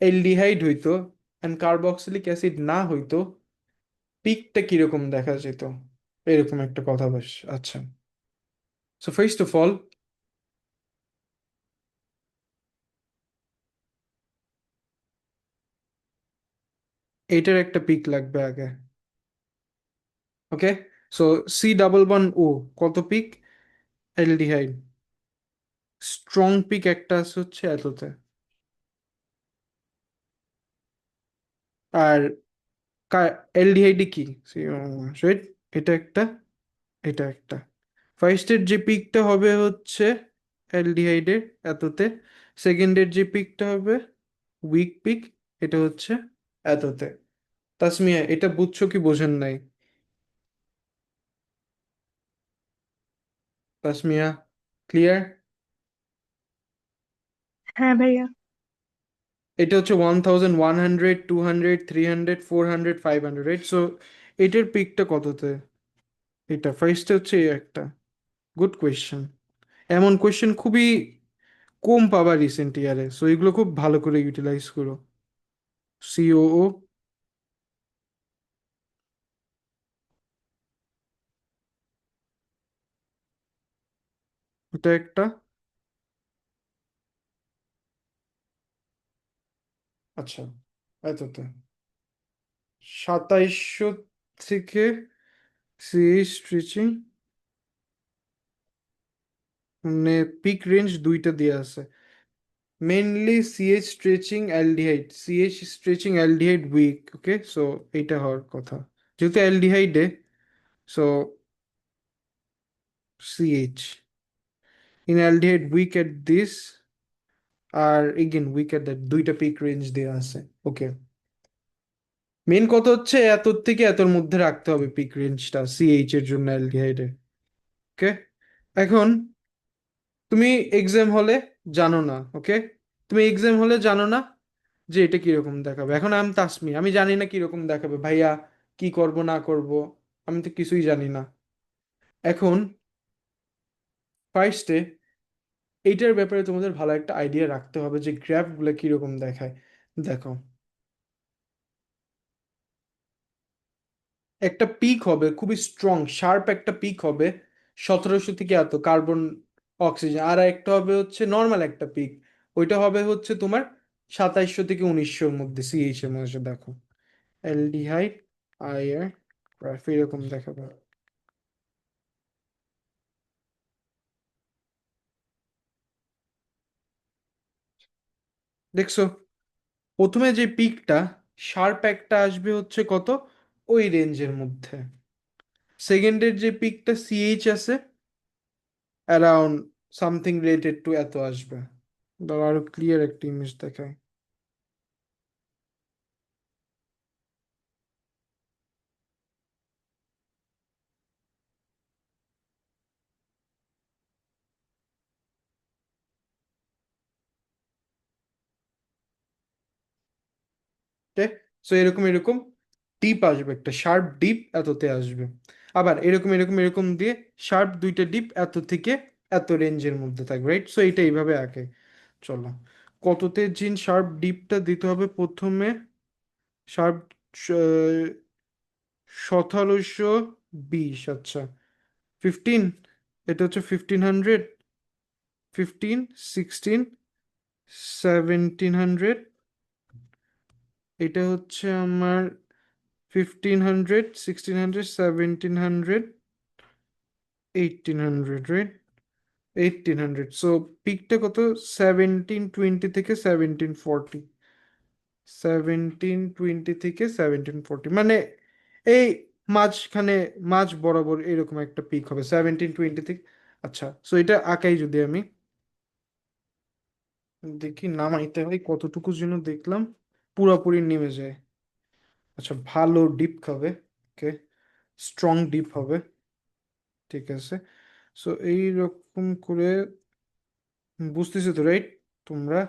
অ্যালডিহাইড হইতো এন্ড কার্বক্সিলিক অ্যাসিড না হইতো, পিকটা কিরকম দেখা যেত? এরকম একটা কথা বস। আচ্ছা, সো ফার্স্ট অফ অল এইটার একটা পিক লাগবে আগে। ওকে, সো C11O কত পিক? অ্যালডিহাইড। স্ট্রং পিক একটা আছে হচ্ছে এততে, আর অ্যালডিহাইডে কি রাইট, এটা একটা, এটা একটা। ফার্স্টের যে পিকটা হবে হচ্ছে অ্যালডিহাইডের এততে, সেকেন্ডের যে পিকটা হবে উইক পিক, এটা হচ্ছে এততে। তাসমিয়া, এটা বুঝছো কি বোঝেন নাই? তাসমিয়া, ক্লিয়ার? হ্যাঁ ভাইয়া। এটা হচ্ছে 1100, 200, 300, 400, 500, রাইট? সো এটার পিকটা কততে? এটা ফার্স্টে হচ্ছে এই একটা। Good question. এমন কোয়েশ্চেন খুবই কম পাবা রিসেন্ট ইয়ারে, সো এগুলো খুব ভালো করে ইউটিলাইজ করো। সিওও, এটা একটা। আচ্ছা, এততে 2700 থেকে সিএইচ স্ট্রেচিং, মানে পিক রেঞ্জ দুইটা দেওয়া আছে। Mainly CH stretching aldehyde, CH stretching aldehyde weak. Okay, so এইটা হওয়ার কথা যেহেতু অ্যালডিহাইডে, so CH in aldehyde weak at this, আর এগেন উইক এট দ্যাট, দুইটা পিক রেঞ্জ দেওয়া আছে। ওকে, মেন কথা হচ্ছে এতর থেকে এতর মধ্যে রাখতে হবে পিক রেঞ্জটা সিএইচ এর জন্য অ্যালডিহাইডে। ওকে, এখন তুমি এক্সাম হলে জানো না, ওকে, তুমি এক্সাম হলে জানো না যে এটা কিরকম দেখাবে। এখন আমি তাসমি, আমি জানি না কিরকম দেখাবে ভাইয়া, কি করব না করব, আমি তো কিছুই জানি না। এখন ফার্স্টে এইটার ব্যাপারে তোমাদের ভালো একটা আইডিয়া রাখতে হবে যে গ্রাফগুলো কিরকম দেখায়। দেখো, একটা পিক হবে খুবই স্ট্রং শার্প, একটা পিক হবে 1700 থেকে এত কার্বন অক্সিজেন, আর একটা হবে হচ্ছে নর্মাল একটা পিক, ওইটা হবে হচ্ছে তোমার 2700 থেকে 1900 এর মধ্যে সিএইচ এর মধ্যে। দেখো অ্যালডিহাইড আইআর গ্রাফ এরকম দেখাবে। দেখছো, প্রথমে যে পিকটা শার্প একটা আসবে হচ্ছে কত, ওই রেঞ্জের মধ্যে। সেকেন্ডের যে পিকটা সিএইচ আছে অ্যারাউন্ড সামথিং রিলেটেড টু এত আসবে। দাঁড়া আরো ক্লিয়ার একটা ইমেজ দেখায়। ওকে, সো এরকম এরকম ডিপ আসবে, একটা শার্প ডিপ এততে আসবে, আবার এরকম এরকম এরকম দিয়ে শার্প দুইটা ডিপ এত থেকে এত রেঞ্জের মধ্যে থাকবে, রাইট? সো এটা এইভাবে আঁকে। চলো, কততে জিন শার্প ডিপটা দিতে হবে প্রথমে? শার্প 1720, আচ্ছা 15, এটা হচ্ছে 1500, 15, 16, 1700, এটা হচ্ছে আমার 1500, 1600, 1700, 1800, রাইট? 1800, সো পিকটা কত? 1720 থেকে 1740, 1720 থেকে 1740, মানে এই মাঝখানে মাঝ বরাবর এরকম একটা পিক হবে 1720 থেকে। আচ্ছা, সো এটা আঁকাই যদি আমি দেখি, নামাইতে হয় কতটুকু যেন দেখলাম, পুরোপুরি নেমে যায়। আচ্ছা, ভালো ডিপ হবে, ওকে, স্ট্রং ডিপ হবে, ঠিক আছে। সো এইরকম করে বুঝতেছো তো, রাইট তোমরা?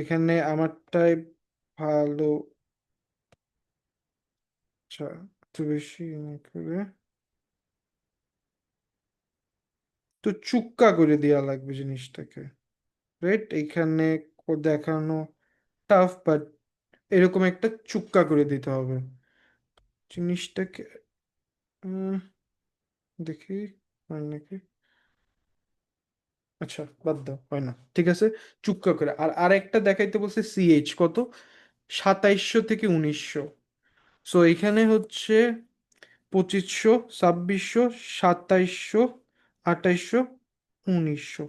এখানে আমারটাই ভালো। আচ্ছা, এত বেশি না করে তো চুক্কা করে দেওয়া লাগবে জিনিসটাকে, রাইট? এইখানে দেখানো টাফ, বাট এরকম একটা চুক্কা করে দিতে হবে জিনিসটাকে। উম, দেখি হয় নাকি। আচ্ছা, বাদ দাও, হয় না, ঠিক আছে। চুক্কা করে আর আরেকটা দেখাইতে বলছে সিএইচ কত, 2700 থেকে 1900। সো এখানে হচ্ছে 2500, 2600, 2700, 2800, 1900।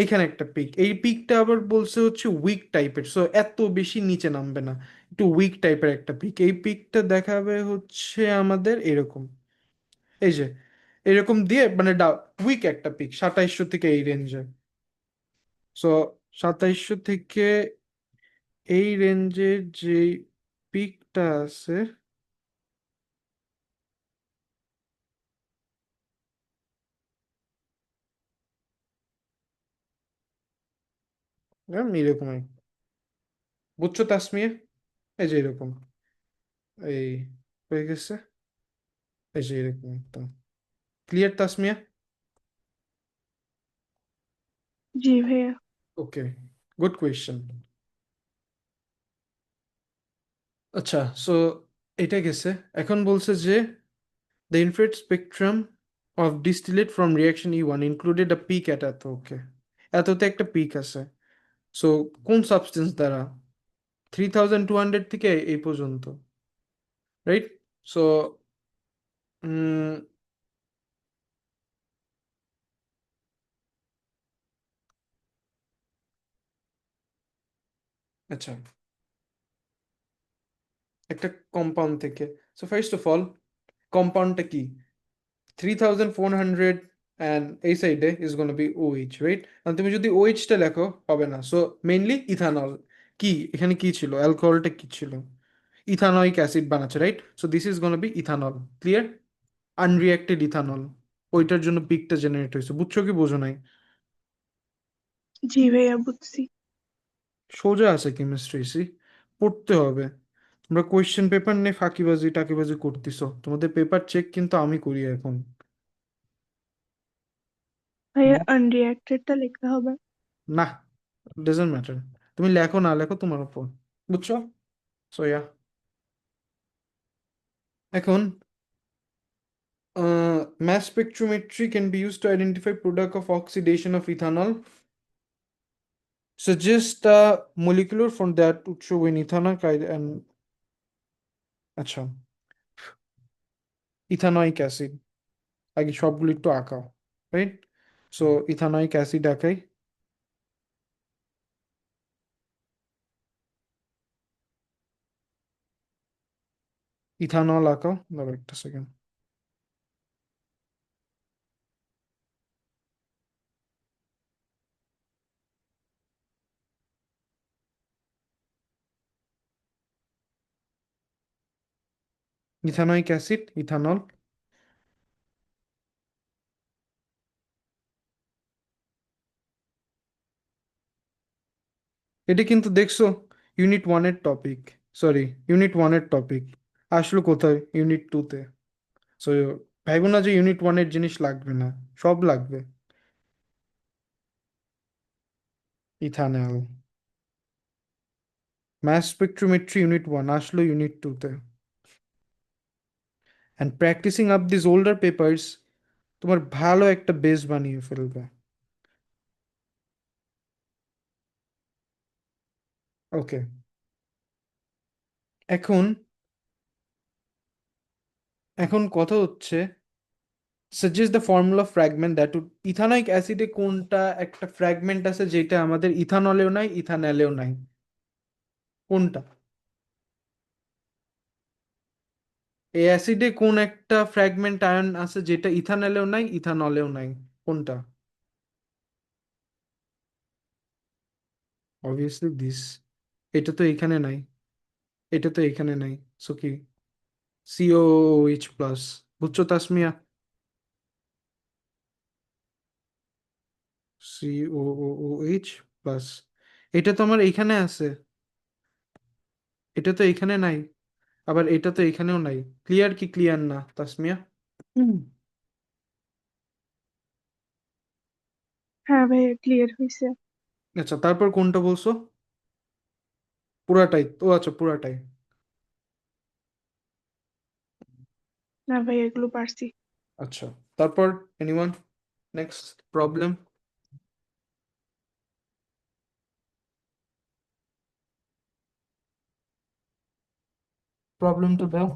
এখানে একটা পিক, এই পিকটা আবার বলছে হচ্ছে উইক টাইপের, সো এত বেশি নিচে নামবে না, একটু উইক টাইপের একটা পিক। এই পিকটা দেখাবে হচ্ছে আমাদের এরকম, এই যে এরকম দিয়ে, মানে উইক একটা পিক 2700 থেকে এই রেঞ্জে। সো 2700 থেকে এই রেঞ্জের যে পিকটা আছে, এরকমই, বুঝছো তাসমিয়া? এই যে এরকম, এই হয়ে গেছে, এই যে এরকম একদম ক্লিয়ার তাসমিয়া? জি ভাইয়া। Okay, good question. আচ্ছা, সো এটা গেছে। এখন বলছে যে the infrared spectrum of distillate from reaction E1 included a peak at এত, ওকে, এততে একটা পিক আছে। সো কোন সাবস্টেন্স দ্বারা? 3200 থেকে এই পর্যন্ত, রাইট? সো আচ্ছা, একটা কম্পাউন্ড থেকে। সো ফার্স্ট অফ অল, কম্পাউন্ডটা কি? 3400 অ্যান্ড এই সাইডে is gonna B OH, right? তুমি যদি OH-টা লেখো হবে না, সো মেইনলি ইথানল। কি এখানে কি ছিল, অ্যালকোহলটা কি ছিল? ইথানোয়িক অ্যাসিড বানাচ্ছে, right? So this is gonna be ethanol, clear? Unreacted ethanol, ওইটার জন্য পিকটা জেনারেট হয়েছে। বুঝছো কি বোঝো নাই? জি ভাইয়া বুঝছি। সোজা আছে কেমিস্ট্রি, পড়তে হবে। তোমরা কোয়েশ্চেন পেপার নিয়ে ফাঁকিবাজি টাকিবাজি করতেছো, তোমাদের পেপার চেক কিন্তু আমি করি এখন। ভাইয়া হুম। আনরিঅ্যাক্টেডটা লিখতে হবে। না, ডাজন্ট ম্যাটার, তুমি লেখো না লেখো তোমার উপর, বুঝছো? সো ইয়া, এখন mass spectrometry can be used to identify product of oxidation of ethanol, suggest a molecular from that would show in ethanol and আচ্ছা, ইথানোয়িক অ্যাসিড, আগে সবগুলো একটু আঁকাও, রাইট? সো ইথানোয়িক অ্যাসিড আঁকাই, ইথানল আঁকাও, দাঁড়াও একটা সেকেন্ড। Ethanoic acid, ethanol. এটা কিন্তু দেখছো ইউনিট 1-এর টপিক, সরি ইউনিট 1-এর টপিক, আসলো কোথায়? ইউনিট 2-তে। সো ভাইবো না যে ইউনিট 1-এর জিনিস লাগবে না, সব লাগবে। ইথানল, ম্যাস স্পেকট্রোমেট্রি ইউনিট 1 আসলো ইউনিট 2-তে। And practising up this older papers তোমার ভালো একটা বেস বানিয়ে ফেলবে। ওকে, এখন এখন কথা হচ্ছে suggest the formula fragment that would, ethanoic অ্যাসিডে কোনটা একটা ফ্র্যাগমেন্ট আছে যেটা আমাদের ইথানলেও নাই ইথানলেও নাই? কোনটা? এই অ্যাসিডে কোন একটা ফ্র্যাগমেন্ট আয়ন আছে যেটা ইথানলেও নাই ইথানলেও নাই, কোনটা? Obviously this. এটা তো এখানে নাই, এটা তো এখানে নাই, সো কি COOH প্লাস, বুঝছো তাসমিয়া? COOH প্লাস, এটা তো আমার এইখানে আছে, এটা তো এখানে নাই, আবার এটা তো এখানেও নাই। ক্লিয়ার কি ক্লিয়ার না তাসমিয়া? হুম। হ্যাঁ ভাইয়া ক্লিয়ার হয়েছে। আচ্ছা, তারপর কোনটা বলছো? পুরাটাই তো, আচ্ছা পুরাটাই। না ভাইয়া এগুলো পারছি। আচ্ছা, তারপর এনিওয়ান, নেক্সট প্রবলেম। প্রবলেমটা দাও।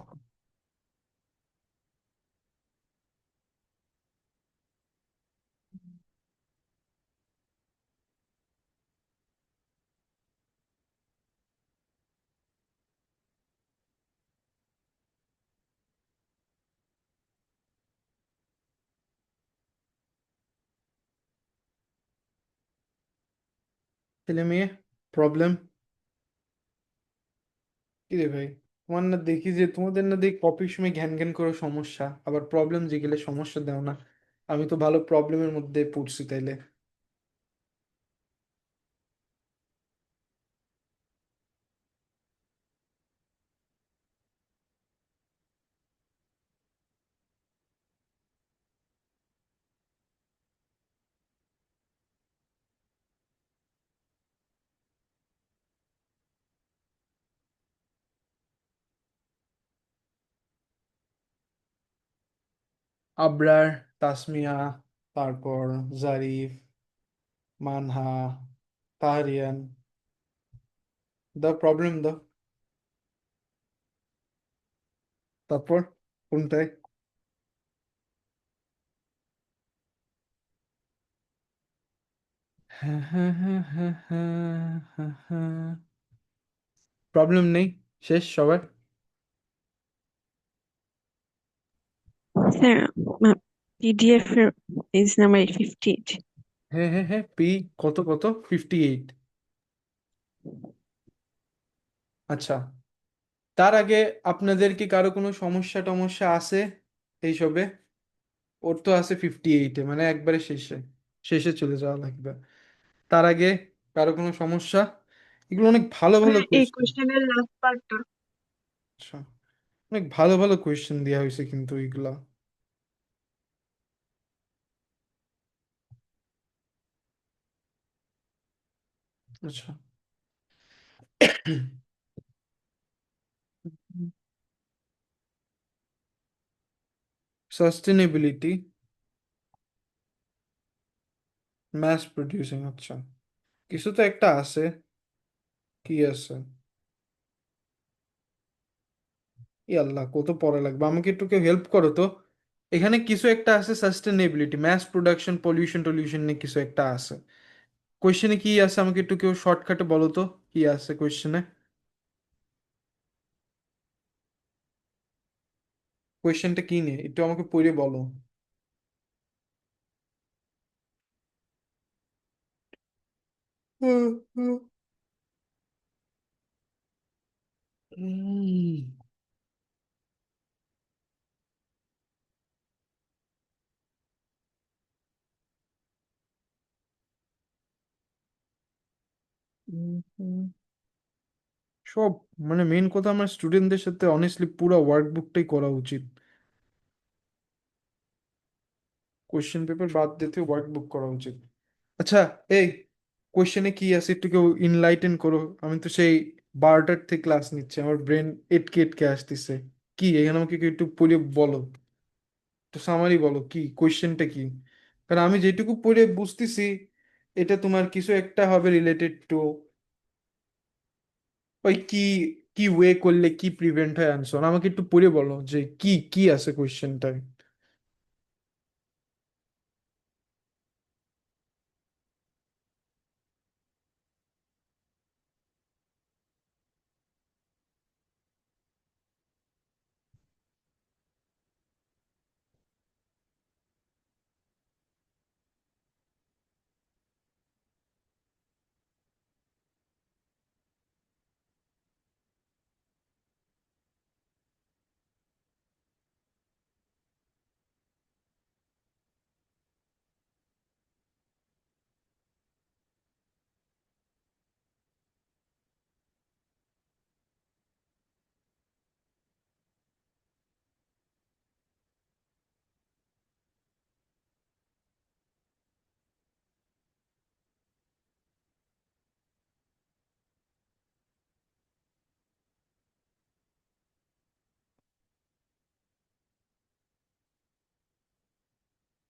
ছেলে মেয়ে প্রবলেম কি রে ভাই? তোমার না দেখি যে তোমাদের না দেখি কপির সময় ঘ্যান ঘ্যান করে সমস্যা, আবার প্রবলেম যেগুলো সমস্যা দাও না। আমি তো ভালো প্রবলেমের মধ্যে পড়ছি তাইলে। আবরার, তাসমিয়া, তারপর জারিফ, মানহা, তাহরিয়ান, দা প্রবলেম দাও। তারপর কোনটায়? হ্যাঁ হ্যাঁ হ্যাঁ হ্যাঁ হ্যাঁ হ্যাঁ হ্যাঁ। প্রবলেম নেই, শেষ সবার? স্যার, PDF এর পেজ নাম্বার 58। হ্যাঁ হ্যাঁ হ্যাঁ, পি কত কত 58? আচ্ছা, তার আগে আপনাদের কি কারো কোনো সমস্যা টমস্যা আছে এইসবে? ওর তো আছে 58-এ, মানে একবারে শেষে, শেষে চলে যাওয়া লাগবে। তার আগে কারো কোনো সমস্যা? এগুলো অনেক ভালো ভালো ভাইয়া এই কোয়েশ্চেন। কোশ্চেনের লাস্ট পার্টটা। আচ্ছা, অনেক ভালো ভালো কোয়েশ্চেন দেওয়া হয়েছে কিন্তু এগুলা। আচ্ছা, সাস্টেনেবিলিটি, ম্যাস প্রডিউসিং, আচ্ছা কিছু তো একটা আছে, কি আছে? ই আল্লাহ, কত পড়া লাগবে, আমাকে একটু কেউ হেল্প করো তো। এখানে কিছু একটা আছে, সাস্টেনেবিলিটি, ম্যাস প্রোডাকশন, পলিউশন টলিউশন নিয়ে কিছু একটা আছে। কোয়েশ্চেনে কি আছে আমাকে একটু কেউ শর্টকাটে বলো তো, কি আছে কোয়েশ্চেনে? কোয়েশ্চেনটা কি নিয়ে একটু আমাকে পড়ে বলো। হুম, হুম, হুম। সব, মানে মেন কথা আমার স্টুডেন্টদের সাথে অনেস্টলি পুরো ওয়ার্কবুকটাই করা উচিত। কোয়েশ্চেন পেপার বাদ দিতে ওয়ার্কবুক করা উচিত। আচ্ছা, এই কোয়েশ্চেনে কি আছে একটু কেউ ইনলাইটেন করো, আমি তো সেই 12টার থেকে ক্লাস নিচ্ছি, আমার ব্রেন এটকে এটকে আসতেছে। কি এখানে আমাকে কেউ একটু পড়ে বলো, তো সামারি বলো কি কোয়েশ্চেনটা কি? কারণ আমি যেটুকু পড়ে বুঝতেছি এটা তোমার কিছু একটা হবে রিলেটেড টু ওই কি, কি ওয়ে করলে কি প্রিভেন্ট হয় আনসার, আমাকে একটু পড়ে বলো যে কি কি আছে কোয়েশ্চেনটায়।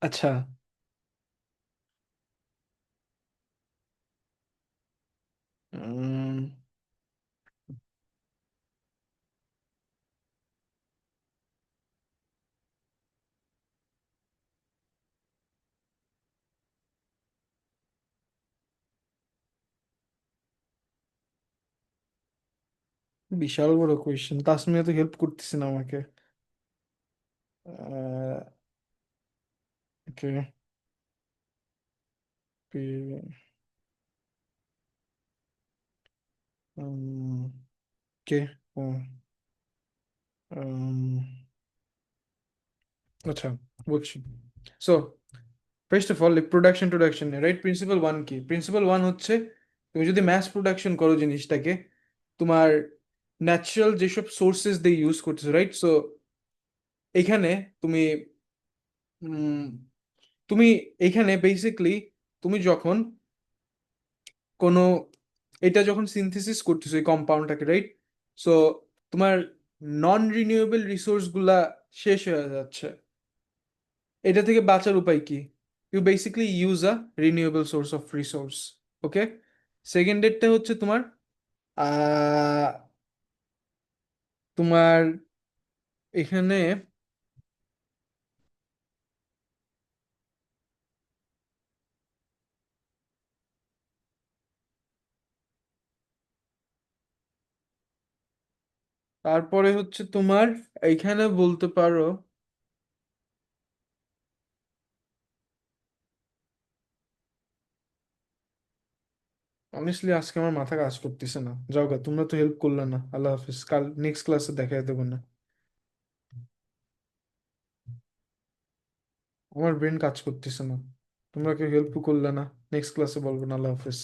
আচ্ছা, উম, বিশাল বড় কোয়েশ্চেন, তাসমিয়া তো হেল্প করতেছে না আমাকে। ওকে, কে, আচ্ছা, বুঝছি। So first of all production টোডাকশন, রাইট? প্রিন্সিপাল ওয়ান কি? প্রিন্সিপাল ওয়ান হচ্ছে তুমি যদি ম্যাস প্রোডাকশন করো জিনিসটাকে, তোমার ন্যাচারাল যেসব সোর্সেস দিয়ে ইউজ করতেছো, রাইট? সো এখানে তুমি উম, তুমি এখানে বেসিকলি তুমি যখন কোনো এটা যখন সিনথেসিস করতেছো এই কম্পাউন্ডটাকে, রাইট? সো তোমার নন রিনিউয়েবল রিসোর্স গুলা শেষ হয়ে যাচ্ছে। এটা থেকে বাঁচার উপায় কি? You basically use a renewable source of resource. Okay, second ডেটটা হচ্ছে তোমার আহ, তোমার এখানে তারপরে হচ্ছে তোমার এখানে বলতে পারো, অনেস্টলি আজকে আমার মাথা কাজ করতেছে না, যাও গা, তোমরা তো হেল্প করলে না। আল্লাহ হাফিজ, কাল নেক্সট ক্লাসে দেখা দেবো না। আমার ব্রেন কাজ করতেছে না, তোমরা কেউ হেল্প করলে না। নেক্সট ক্লাসে বলবো না। আল্লাহ হাফিজ।